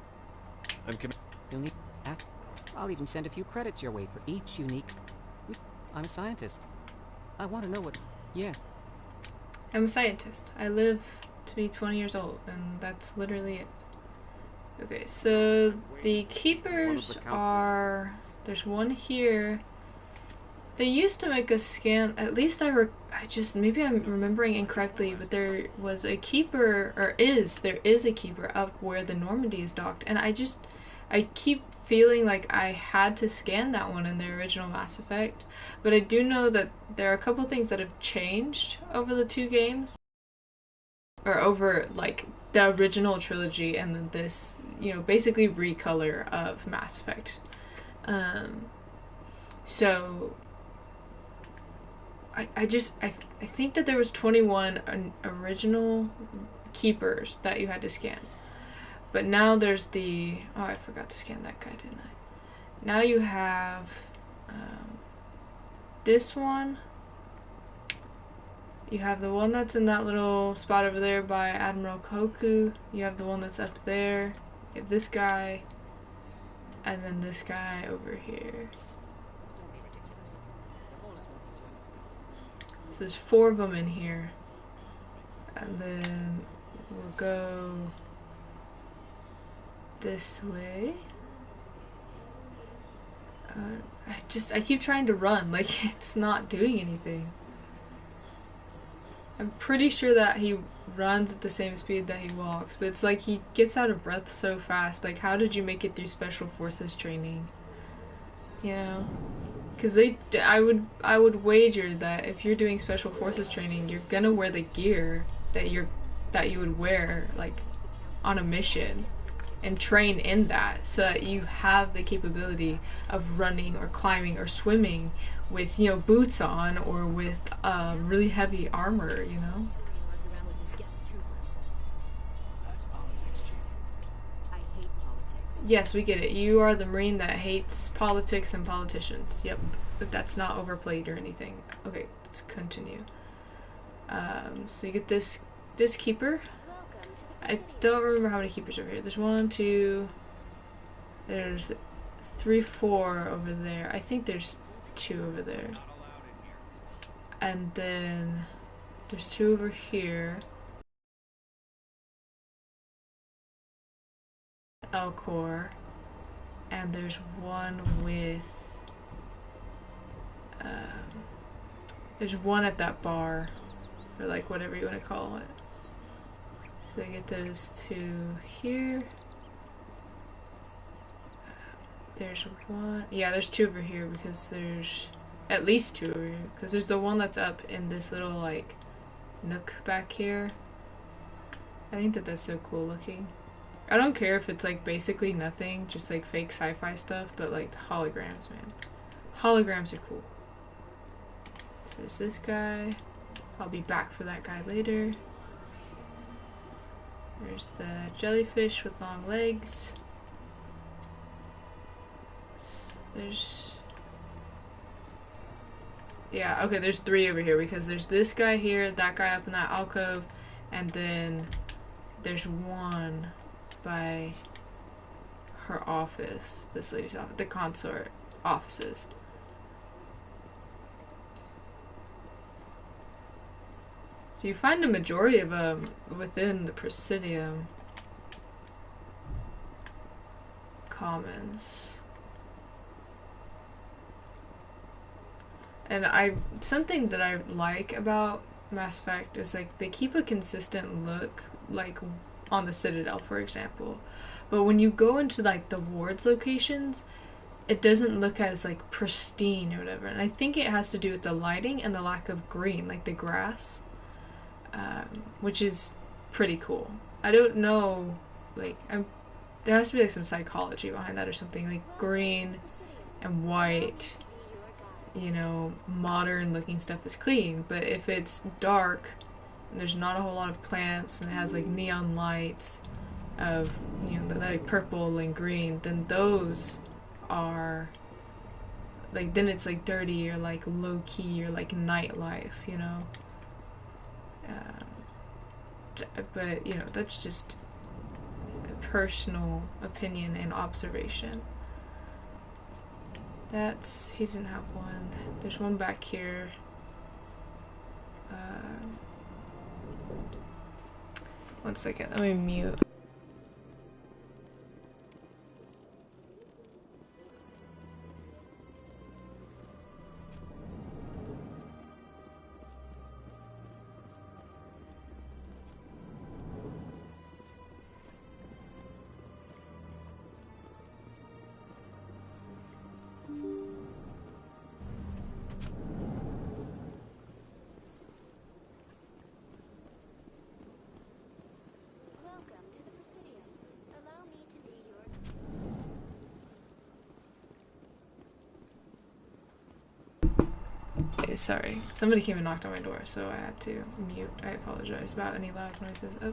You'll need that. I'll even send a few credits your way for each unique... I'm a scientist. I want to know what... Yeah. I'm a scientist. I live to be 20 years old, and that's literally it. Okay, so the keepers are... There's one here. They used to make a scan, at least maybe I'm remembering incorrectly, but there was a keeper, or there is a keeper up where the Normandy is docked, and I keep feeling like I had to scan that one in the original Mass Effect, but I do know that there are a couple things that have changed over the two games, or over like the original trilogy and then this, basically recolor of Mass Effect. So I think that there was 21 original keepers that you had to scan. But now there's the... Oh, I forgot to scan that guy, didn't I? Now you have this one. You have the one that's in that little spot over there by Admiral Koku. You have the one that's up there. You have this guy. And then this guy over here. So there's 4 of them in here. And then we'll go this way. I keep trying to run, like it's not doing anything. I'm pretty sure that he runs at the same speed that he walks, but it's like he gets out of breath so fast. Like, how did you make it through Special Forces training? Because I would wager that if you're doing Special Forces training, you're gonna wear the gear that you would wear like on a mission. and train in that so that you have the capability of running or climbing or swimming with, you know, boots on or with really heavy armor, you know? Yes, we get it. You are the Marine that hates politics and politicians. Yep, but that's not overplayed or anything. Okay, let's continue. So you get this keeper. I don't remember how many keepers are here. There's 1, 2. There's 3, 4 over there. I think there's 2 over there. And then there's 2 over here. Elcor, and there's 1 with there's 1 at that bar, or like whatever you want to call it. So I get those 2 here. There's 1, yeah, there's 2 over here because there's at least 2 over here because there's the one that's up in this little like nook back here. I think that's so cool looking. I don't care if it's like basically nothing, just like fake sci-fi stuff, but like holograms, man. Holograms are cool. So there's this guy. I'll be back for that guy later. There's the jellyfish with long legs. There's... yeah, okay, there's 3 over here because there's this guy here, that guy up in that alcove, and then there's 1 by her office, this lady's office, the consort offices. So you find the majority of them within the Presidium Commons. And something that I like about Mass Effect is like they keep a consistent look, like on the Citadel, for example. But when you go into like the wards locations, it doesn't look as like pristine or whatever. And I think it has to do with the lighting and the lack of green, like the grass, which is pretty cool. I don't know, like there has to be like some psychology behind that or something. Like green and white, you know, modern looking stuff is clean, but if it's dark and there's not a whole lot of plants and it has like neon lights of, you know, like purple and green, then those are like, then it's like dirty or like low key or like nightlife, you know. But you know, that's just a personal opinion and observation. He doesn't have 1. There's 1 back here. One second, let me mute. Sorry, somebody came and knocked on my door, so I had to mute. I apologize about any loud noises. Oh,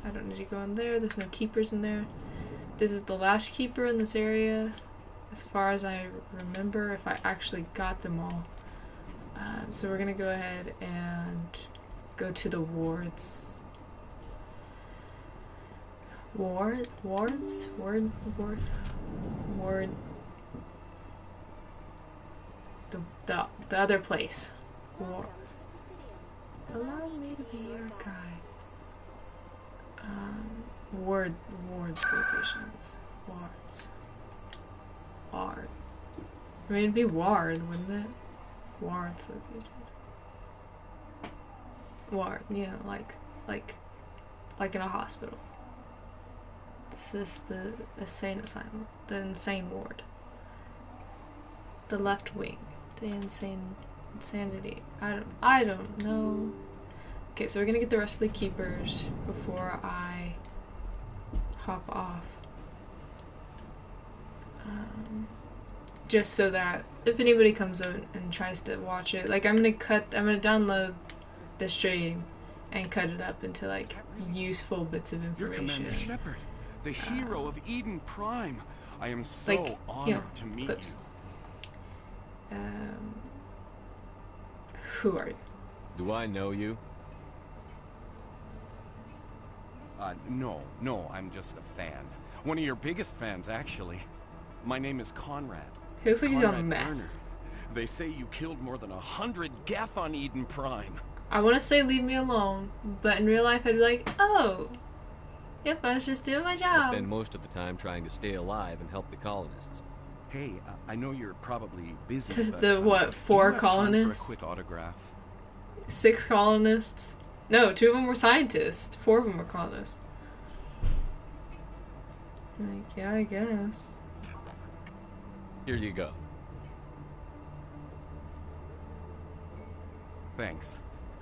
I don't need to go in there. There's no keepers in there. This is the last keeper in this area, as far as I remember, if I actually got them all. So we're gonna go ahead and go to the wards. Ward. The other place. Allow me to be your guide. Wards locations. Ward. I mean, it'd be ward, wouldn't it? Wards locations. Ward, yeah, like in a hospital. This is the insane asylum, the insane ward. The left wing. The insanity. I don't know. Okay, so we're gonna get the rest of the keepers before I hop off. just so that if anybody comes out and tries to watch it, like I'm gonna download the stream and cut it up into like useful bits of information. You're Commander Shepard, the hero of Eden Prime. I am so honored to meet you. Who are you? Do I know you? No, I'm just a fan. One of your biggest fans, actually. My name is Conrad. He looks like he's on meth. Werner. They say you killed more than 100 Geth on Eden Prime. I want to say leave me alone, but in real life I'd be like, oh, yep, I was just doing my job. I spend most of the time trying to stay alive and help the colonists. Hey, I know you're probably busy. The what? 4 colonists? For a quick autograph. 6 colonists? No, 2 of them were scientists. 4 of them were colonists. Like, yeah, I guess. Here you go. Thanks.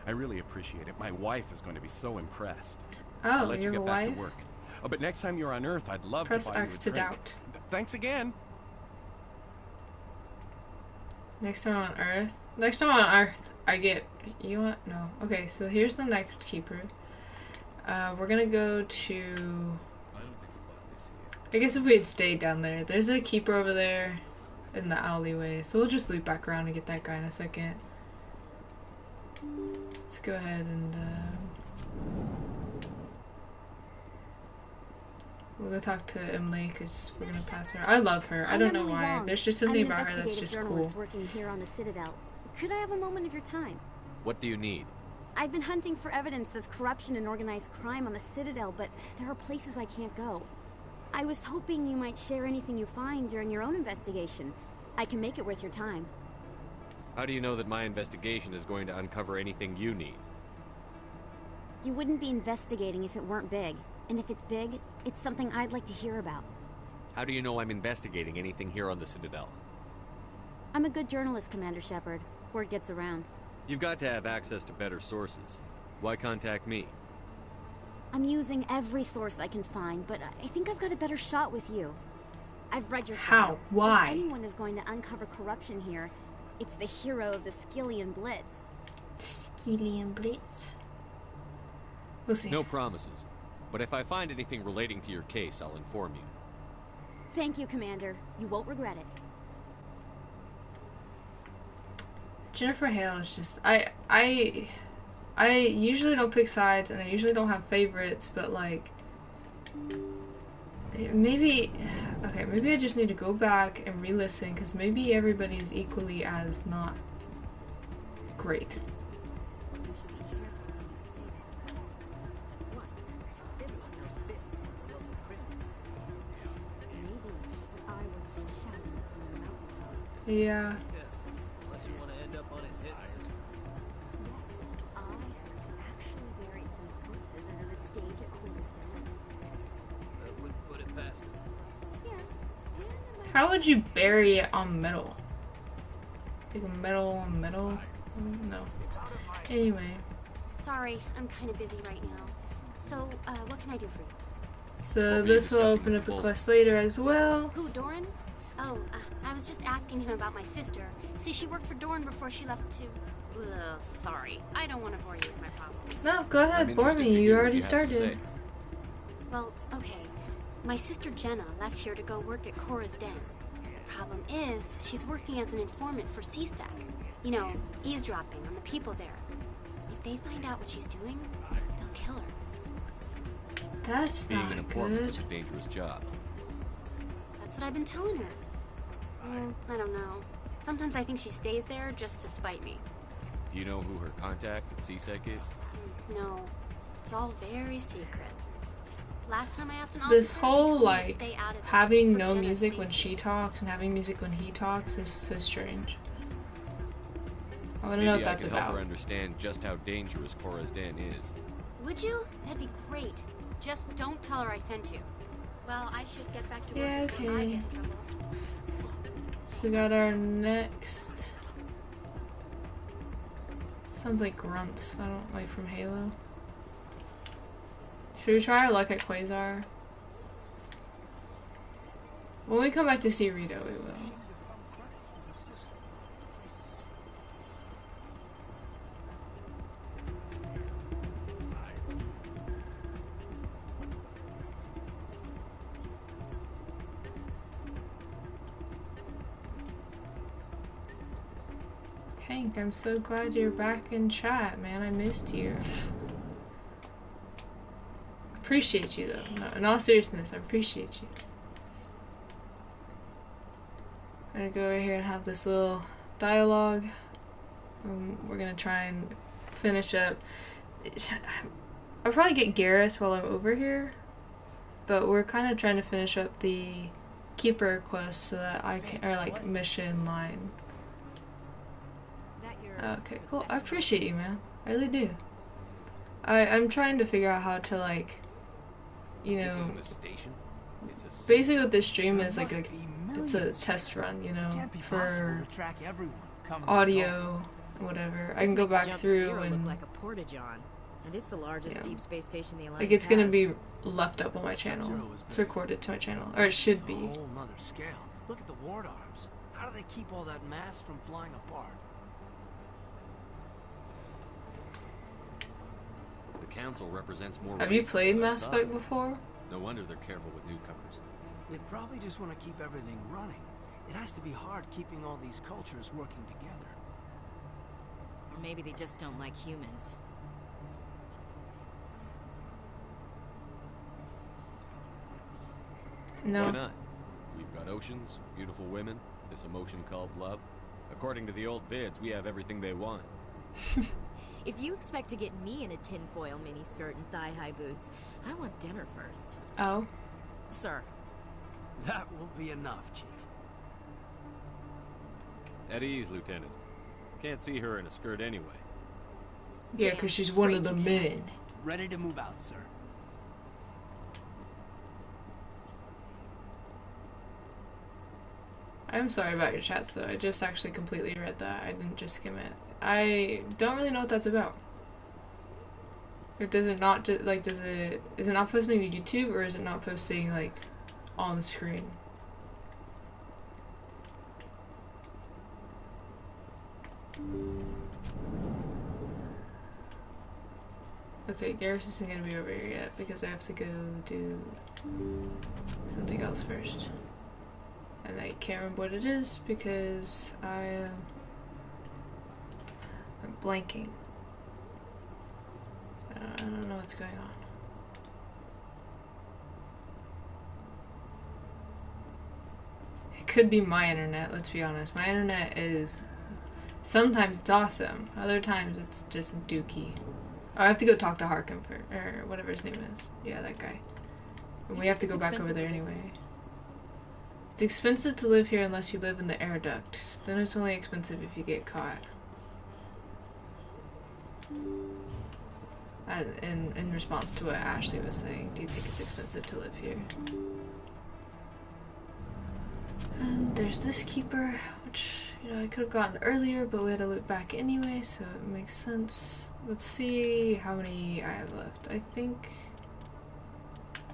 I really appreciate it. My wife is going to be so impressed. Oh, I'll let you your get back wife? to work. But next time you're on Earth, I'd love Press to buy X you a to drink. doubt. Thanks again. Next time on Earth? Next time on Earth, I get... You want? No. Okay, so here's the next keeper. We're gonna go to... I guess if we had stayed down there. There's a keeper over there in the alleyway. So we'll just loop back around and get that guy in a second. Let's go ahead and... we'll go talk to Emily because we're gonna pass her. I love her. I don't know why. There's just something about her that's just cool. I'm an investigative journalist working here on the Citadel. Could I have a moment of your time? What do you need? I've been hunting for evidence of corruption and organized crime on the Citadel, but there are places I can't go. I was hoping you might share anything you find during your own investigation. I can make it worth your time. How do you know that my investigation is going to uncover anything you need? You wouldn't be investigating if it weren't big. And if it's big, it's something I'd like to hear about. How do you know I'm investigating anything here on the Citadel? I'm a good journalist, Commander Shepard. Word gets around. You've got to have access to better sources. Why contact me? I'm using every source I can find, but I think I've got a better shot with you. I've read your file. How? Why? If anyone is going to uncover corruption here, it's the hero of the Skillian Blitz. Skillian Blitz? We'll see. No promises. But if I find anything relating to your case, I'll inform you. Thank you, Commander. You won't regret it. Jennifer Hale is just... I usually don't pick sides, and I usually don't have favorites, but, like... Maybe... Okay, maybe I just need to go back and re-listen, because maybe everybody's equally as not great. Yeah. Unless you want to end up on his hit list. Yes, I have actually buried some corpses under the stage at Cora's Den. I wouldn't put it past him. Yes. How would you bury it on metal? Like metal on metal? No. Anyway. Sorry, I'm kind of busy right now. So, what can I do for you? So this will open up the quest later as well. Who, Doran? Oh, I was just asking him about my sister. See, she worked for Doran before she left to... Ugh, sorry. I don't want to bore you with my problems. No, go ahead, bore me. You already started. Well, okay. My sister Jenna left here to go work at Cora's Den. The problem is, she's working as an informant for CSEC. You know, eavesdropping on the people there. If they find out what she's doing, they'll kill her. That's Being not an informant good. is a dangerous job. That's what I've been telling her. Well, I don't know. Sometimes I think she stays there just to spite me. Do you know who her contact at CSEC is? No, it's all very secret. Last time I asked an This officer, whole, he told me to like, stay out of it having for no Jenna's music safety. when she talks and having music when he talks is so strange. I want to know what Maybe that's I can help about. her understand just how dangerous Cora's Den is. Would you? That'd be great. Just don't tell her I sent you. Well, I should get back to work Yeah, before I okay. get in trouble. So we got our next... Sounds like grunts. I don't like from Halo. Should we try our luck at Quasar? When we come back to see Rito, we will. Hank, I'm so glad you're back in chat, man. I missed you. Appreciate you, though. No, in all seriousness, I appreciate you. I'm gonna go over here and have this little dialogue. We're gonna try and finish up. I'll probably get Garrus while I'm over here, but we're kind of trying to finish up the Keeper quest so that I can, or like mission line. Okay, cool. I appreciate you, man. I really do. I'm trying to figure out how to, like, you know, basically what this stream is like it's a test run, you know, for audio and whatever. I can go back through and like a porta-john, and it's the largest deep space station the Alliance like it's gonna has. be left up on my channel. It's recorded to my channel, or it should be. Whole nother scale. Look at the ward arms. How do they keep all that mass from flying apart? The council represents more. Have you played Mass Effect before? No wonder they're careful with newcomers. They probably just want to keep everything running. It has to be hard keeping all these cultures working together. Or maybe they just don't like humans. No. Why not? We've got oceans, beautiful women, this emotion called love. According to the old vids, we have everything they want. If you expect to get me in a tinfoil miniskirt and thigh-high boots, I want dinner first. Oh? Sir. That will be enough, Chief. At ease, Lieutenant. Can't see her in a skirt anyway. Yeah, because she's one of the men. Ready to move out, sir. I'm sorry about your chats though, I just actually completely read that. I didn't just skim it. I don't really know what that's about. Or does it not just, like, is it not posting to YouTube, or is it not posting, like, on the screen? Okay, Garrus isn't gonna be over here yet, because I have to go do something else first. And I can't remember what it is, because I'm blanking. I don't know what's going on. It could be my internet, let's be honest. My internet is sometimes it's awesome, other times it's just dookie. I have to go talk to Harkin for, or whatever his name is. Yeah, that guy. And we have to go back over there anyway. It's expensive to live here unless you live in the air duct. Then it's only expensive if you get caught. In response to what Ashley was saying, do you think it's expensive to live here? And there's this keeper, which, you know, I could have gotten earlier, but we had to loop back anyway, so it makes sense. Let's see how many I have left. I think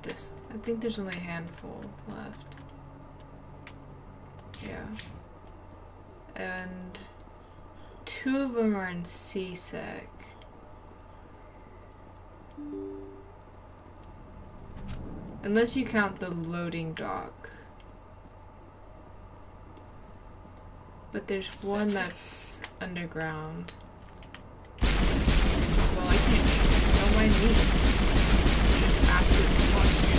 there's only a handful left. Yeah. And 2 of them are in CSEC. Unless you count the loading dock. But there's one that's underground. Well, I can't. Don't mind me. Just absolutely watching it.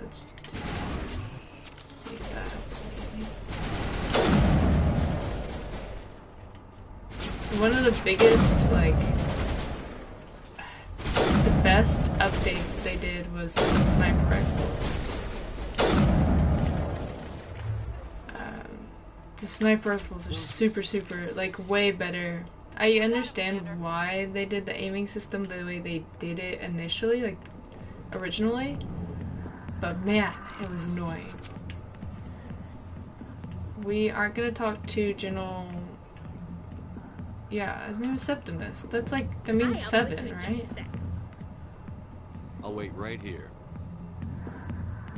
Let's see that. One of the biggest, like, the best updates they did was the sniper rifles. The sniper rifles are super, like, way better. I understand why they did the aiming system the way they did it initially, like, originally. But man, it was annoying. We aren't gonna talk to General Yeah, his name is Septimus. That's like, that means 7, right? I'll wait right here.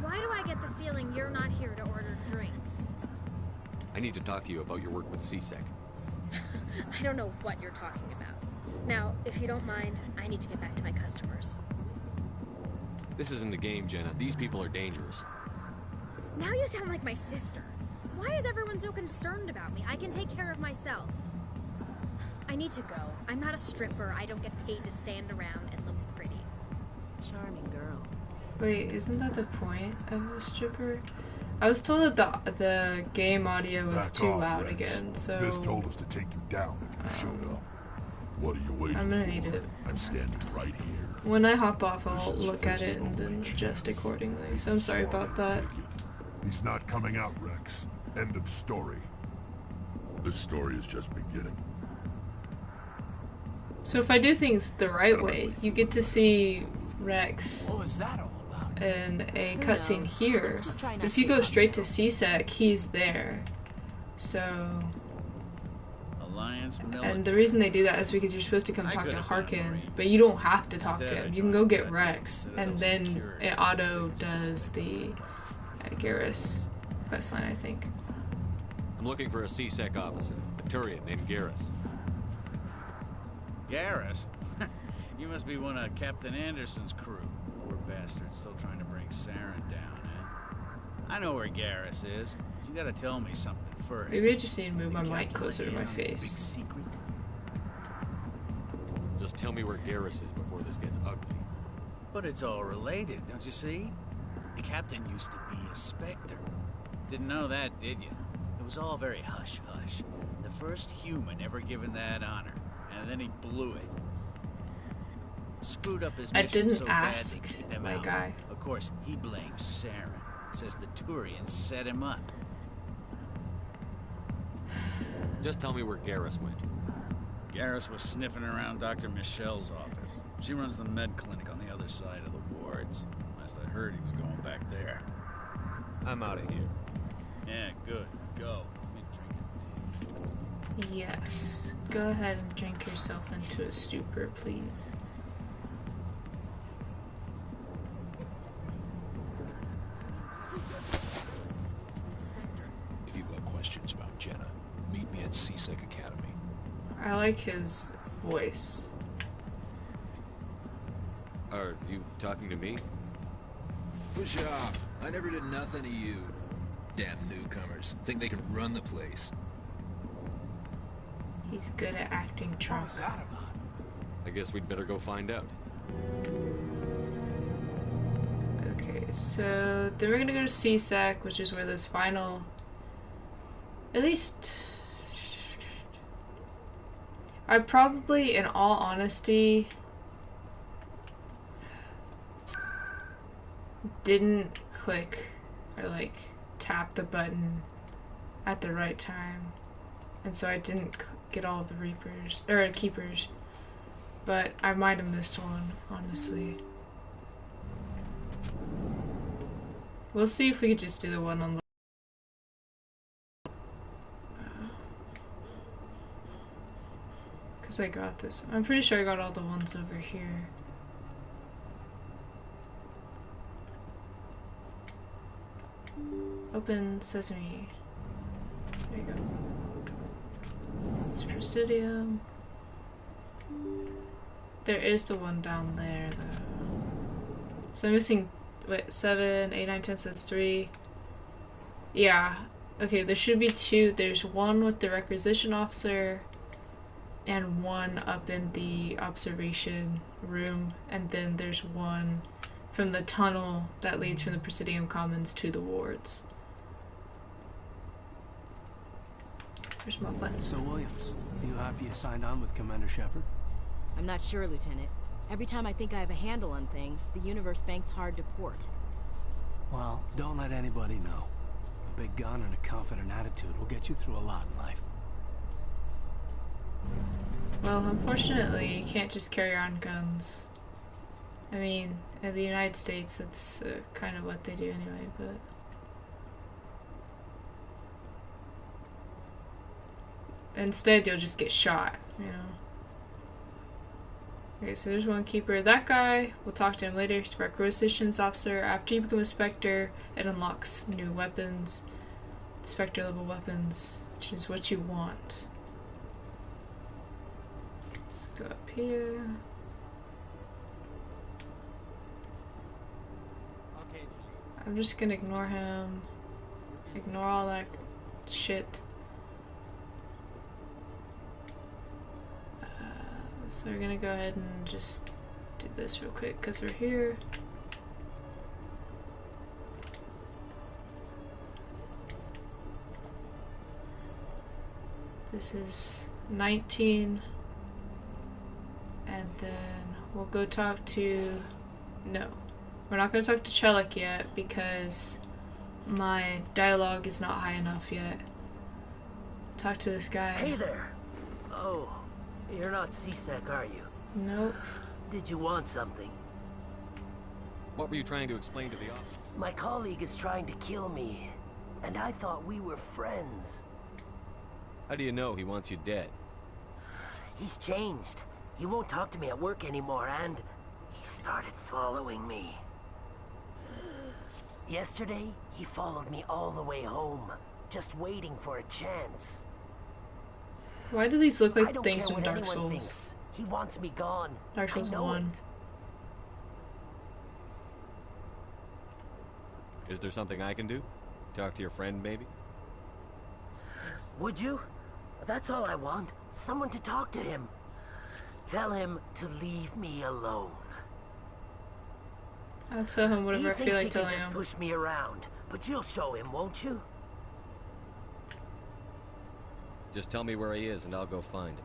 Why do I get the feeling you're not here to order drinks? I need to talk to you about your work with CSEC. I don't know what you're talking about. Now, if you don't mind, I need to get back to my customers. This isn't a game, Jenna. These people are dangerous. Now you sound like my sister. Why is everyone so concerned about me? I can take care of myself. I need to go. I'm not a stripper. I don't get paid to stand around and look pretty. Charming girl. Wait, isn't that the point of a stripper? I was told that the game audio was too loud again, so... This told us to take you down if you showed up. What are you waiting I'm gonna for? need it. I'm standing right here. When I hop off, I'll look at it and then adjust accordingly, so I'm sorry about that. He's not coming out, Rex. End of story. This story is just beginning. So if I do things the right way, you get to see Rex What was that all about? in a cutscene here. But if you go straight to CSEC, he's there. So... Alliance And the reason they do that is because you're supposed to come talk to Harkin, but you don't have to talk to him. You can go get Rex, and then it auto does the Garrus questline, I think. I'm looking for a CSEC officer, a Turian named Garrus. Garrus? You must be one of Captain Anderson's crew. Poor bastard, still trying to bring Saren down, eh? I know where Garrus is. You gotta tell me something first. Maybe I just need to move my mic closer to my face. Just tell me where Garrus is before this gets ugly. But it's all related, don't you see? The captain used to be a Spectre. Didn't know that, did you? It was all very hush-hush. The first human ever given that honor, and then he blew it. Screwed up his mission so bad to keep him out. Of course, he blames Saren. Says the Turians set him up. Just tell me where Garrus went. Garrus was sniffing around Dr. Michelle's office. She runs the med clinic on the other side of the wards. Last I heard, he was going back there. I'm out of here. Yeah, good. Go. Let me drink it. Yes. Go ahead and drink yourself into a stupor, please. If you've got questions about Jenna, meet me at CSEC Academy. I like his voice. Are you talking to me? Push off. I never did nothing to you. Damn newcomers. Think they can run the place. He's good at acting drunk. What was that about? I guess we'd better go find out. Okay, so then we're gonna go to CSEC, which is where those final... At least... I probably, in all honesty, didn't click or like tap the button at the right time, and so I didn't get all of the Reapers or Keepers, but I might have missed one, honestly. We'll see if we could just do the one on the I got this. I'm pretty sure I got all the ones over here. Open Sesame. There you go. It's Presidium. There is the one down there, though. So I'm missing, wait, 7, 8, 9, 10, so that's 3. Yeah. Okay, there should be 2. There's one with the requisition officer, and one up in the observation room, and then there's one from the tunnel that leads from the Presidium Commons to the wards. Where's my button? So, Williams, you happy you signed on with Commander Shepard? I'm not sure, Lieutenant. Every time I think I have a handle on things, the universe banks hard to port. Well, don't let anybody know. A big gun and a confident attitude will get you through a lot in life. Well, unfortunately, you can't just carry around guns. I mean, in the United States, that's kind of what they do anyway, but... Instead, you'll just get shot. you know. Okay, so there's one keeper. That guy, we'll talk to him later. He's a requisitions officer. After you become a Spectre, it unlocks new weapons. Spectre level weapons, which is what you want. Let's go up here. I'm just gonna ignore him. Ignore all that shit. So we're gonna go ahead and just do this real quick because we're here. This is 19. And then we'll go talk to... No. We're not going to talk to Chelik yet because my dialogue is not high enough yet. Talk to this guy. Hey there. Oh, you're not CSEC, are you? Nope. Did you want something? What were you trying to explain to the officer? My colleague is trying to kill me, and I thought we were friends. How do you know he wants you dead? He's changed. He won't talk to me at work anymore, and he started following me. Yesterday, he followed me all the way home, just waiting for a chance. Why do these look I like don't things care from what Dark anyone Souls? thinks. He wants me gone. Dark Souls I know 1. It. Is there something I can do? Talk to your friend, maybe? Would you? That's all I want. Someone to talk to him. Tell him to leave me alone. I'll tell him whatever I feel like telling him. He can him. just push me around, but you'll show him, won't you? Just tell me where he is and I'll go find him.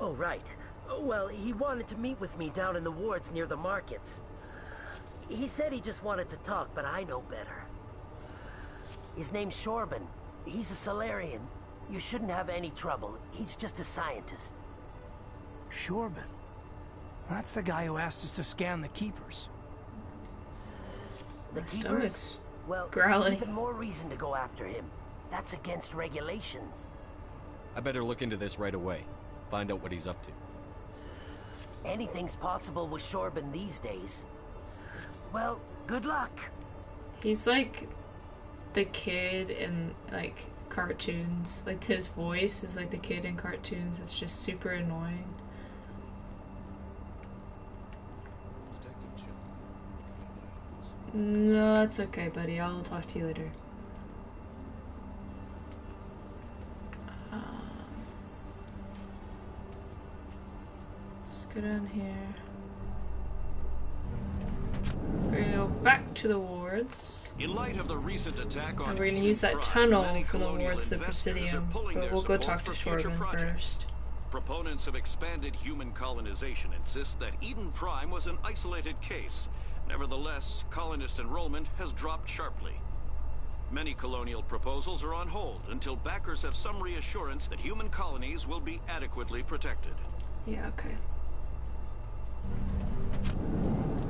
Oh, right. Well, he wanted to meet with me down in the wards near the markets. He said he just wanted to talk, but I know better. His name's Shorban. He's a Solarian. You shouldn't have any trouble. He's just a scientist. Shorban? That's the guy who asked us to scan the Keepers. The My Keepers? stomach's Well, growling. even more reason to go after him. That's against regulations. I better look into this right away. Find out what he's up to. Anything's possible with Shorban these days. Well, good luck. He's like the kid in like cartoons. Like his voice is like the kid in cartoons. It's just super annoying. No, it's okay, buddy. I'll talk to you later. Let's go down here. We're gonna go back to the wards. In light of the recent attack on and we're gonna use that tunnel from the wards to Presidium, but we'll go talk to Shorban first. Proponents of expanded human colonization insist that Eden Prime was an isolated case. Nevertheless, colonist enrollment has dropped sharply. Many colonial proposals are on hold until backers have some reassurance that human colonies will be adequately protected. Yeah, okay.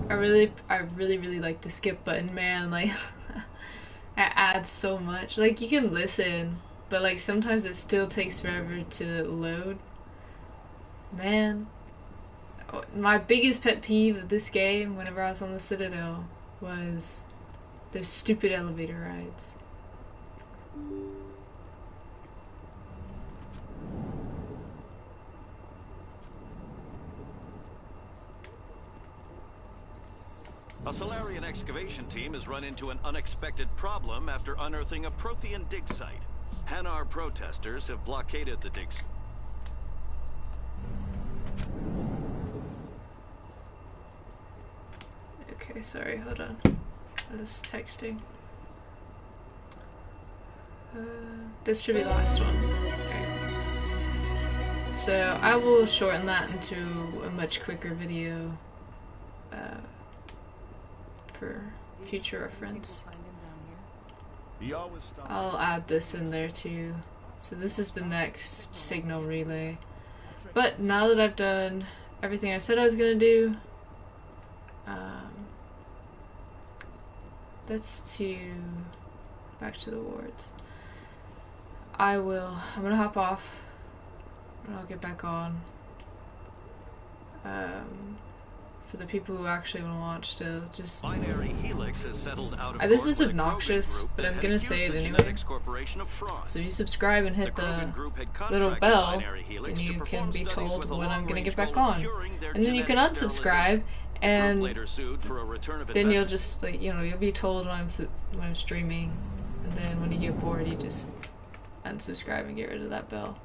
I really like the skip button, man. Like, it adds so much. Like, you can listen, but like sometimes it still takes forever to load. Man, my biggest pet peeve of this game, whenever I was on the Citadel, was those stupid elevator rides. A Solarian excavation team has run into an unexpected problem after unearthing a Prothean dig site. Hanar protesters have blockaded the dig site. Okay, sorry, hold on. I was texting. This should be the last one. Okay. So I will shorten that into a much quicker video for future reference. I'll add this in there too. So this is the next signal relay. But now that I've done everything I said I was gonna do, that's to back to the wards. I'm gonna hop off I'll get back on. For the people who actually want to watch still, just... Binary Helix has settled out of this is obnoxious, but I'm gonna say it anyway. So you subscribe and hit the little bell, and you can be told when I'm gonna get back on. And then you can unsubscribe, and then you'll just, like, you know, you'll be told when I'm streaming, and then when you get bored, you just unsubscribe and get rid of that bell.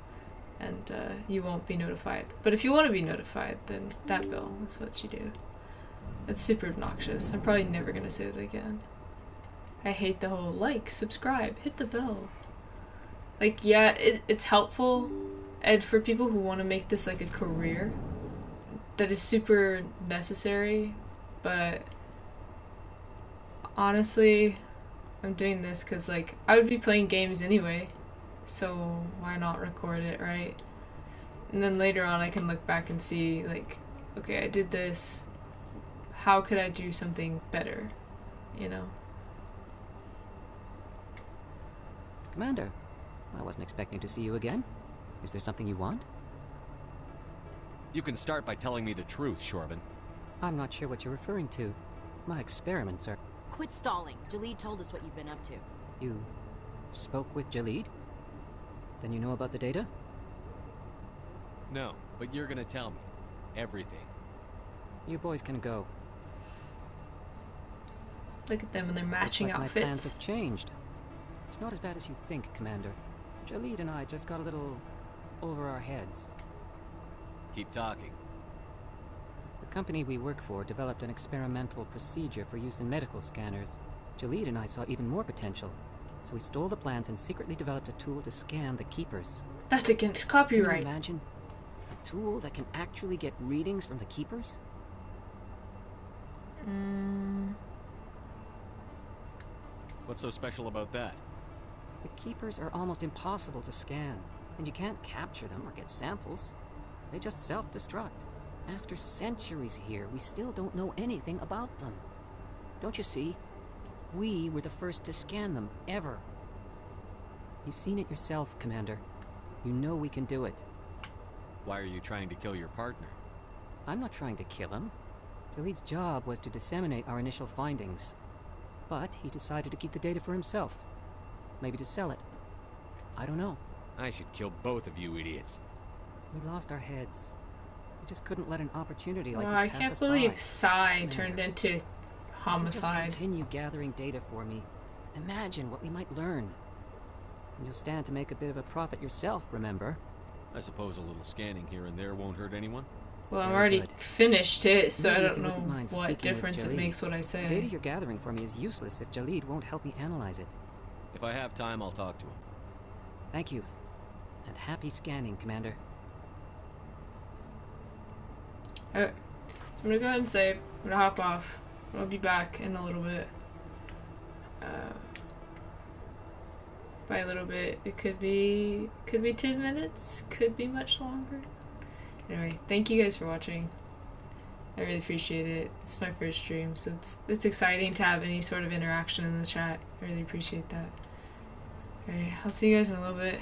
And you won't be notified. But if you want to be notified, then that bell, that's what you do. It's super obnoxious. I'm probably never going to say it again. I hate the whole, like, subscribe, hit the bell. Like, yeah, it's helpful, and for people who want to make this, like, a career, that is super necessary, but honestly, I'm doing this because, like, I would be playing games anyway. So why not record it, right? And then later on I can look back and see, like, okay, I did this. How could I do something better? You know? Commander, I wasn't expecting to see you again. Is there something you want? You can start by telling me the truth, Shorban. I'm not sure what you're referring to. My experiments are... Quit stalling. Jalid told us what you've been up to. You spoke with Jalid? Then you know about the data? No, but you're gonna tell me. Everything. You boys can go. Look at them and their matching Looks like outfits. My plans have changed. It's not as bad as you think, Commander. Jalid and I just got a little over our heads. Keep talking. The company we work for developed an experimental procedure for use in medical scanners. Jalid and I saw even more potential. So we stole the plans and secretly developed a tool to scan the keepers. That's against copyright. Can you imagine? A tool that can actually get readings from the keepers? What's so special about that? The keepers are almost impossible to scan, and you can't capture them or get samples. They just self-destruct. After centuries here, we still don't know anything about them. Don't you see? We were the first to scan them, ever. You've seen it yourself, Commander. You know we can do it. Why are you trying to kill your partner? I'm not trying to kill him. Jalid's job was to disseminate our initial findings. But he decided to keep the data for himself. Maybe to sell it. I don't know. I should kill both of you idiots. We lost our heads. We just couldn't let an opportunity like this pass us by. I can't believe Psy turned into homicide. Just continue gathering data for me. Imagine what we might learn. And you'll stand to make a bit of a profit yourself, remember? I suppose a little scanning here and there won't hurt anyone? Well, I've already finished it, so Maybe I don't know what difference it makes what I say. The data you're gathering for me is useless if Jalid won't help me analyze it. If I have time, I'll talk to him. Thank you. And happy scanning, Commander. Alright, so I'm gonna go ahead and save. I'm gonna hop off. I'll be back in a little bit. By a little bit, it could be 10 minutes, could be much longer. Anyway, thank you guys for watching. I really appreciate it. It's my first stream, so it's exciting to have any sort of interaction in the chat. I really appreciate that. Alright, I'll see you guys in a little bit.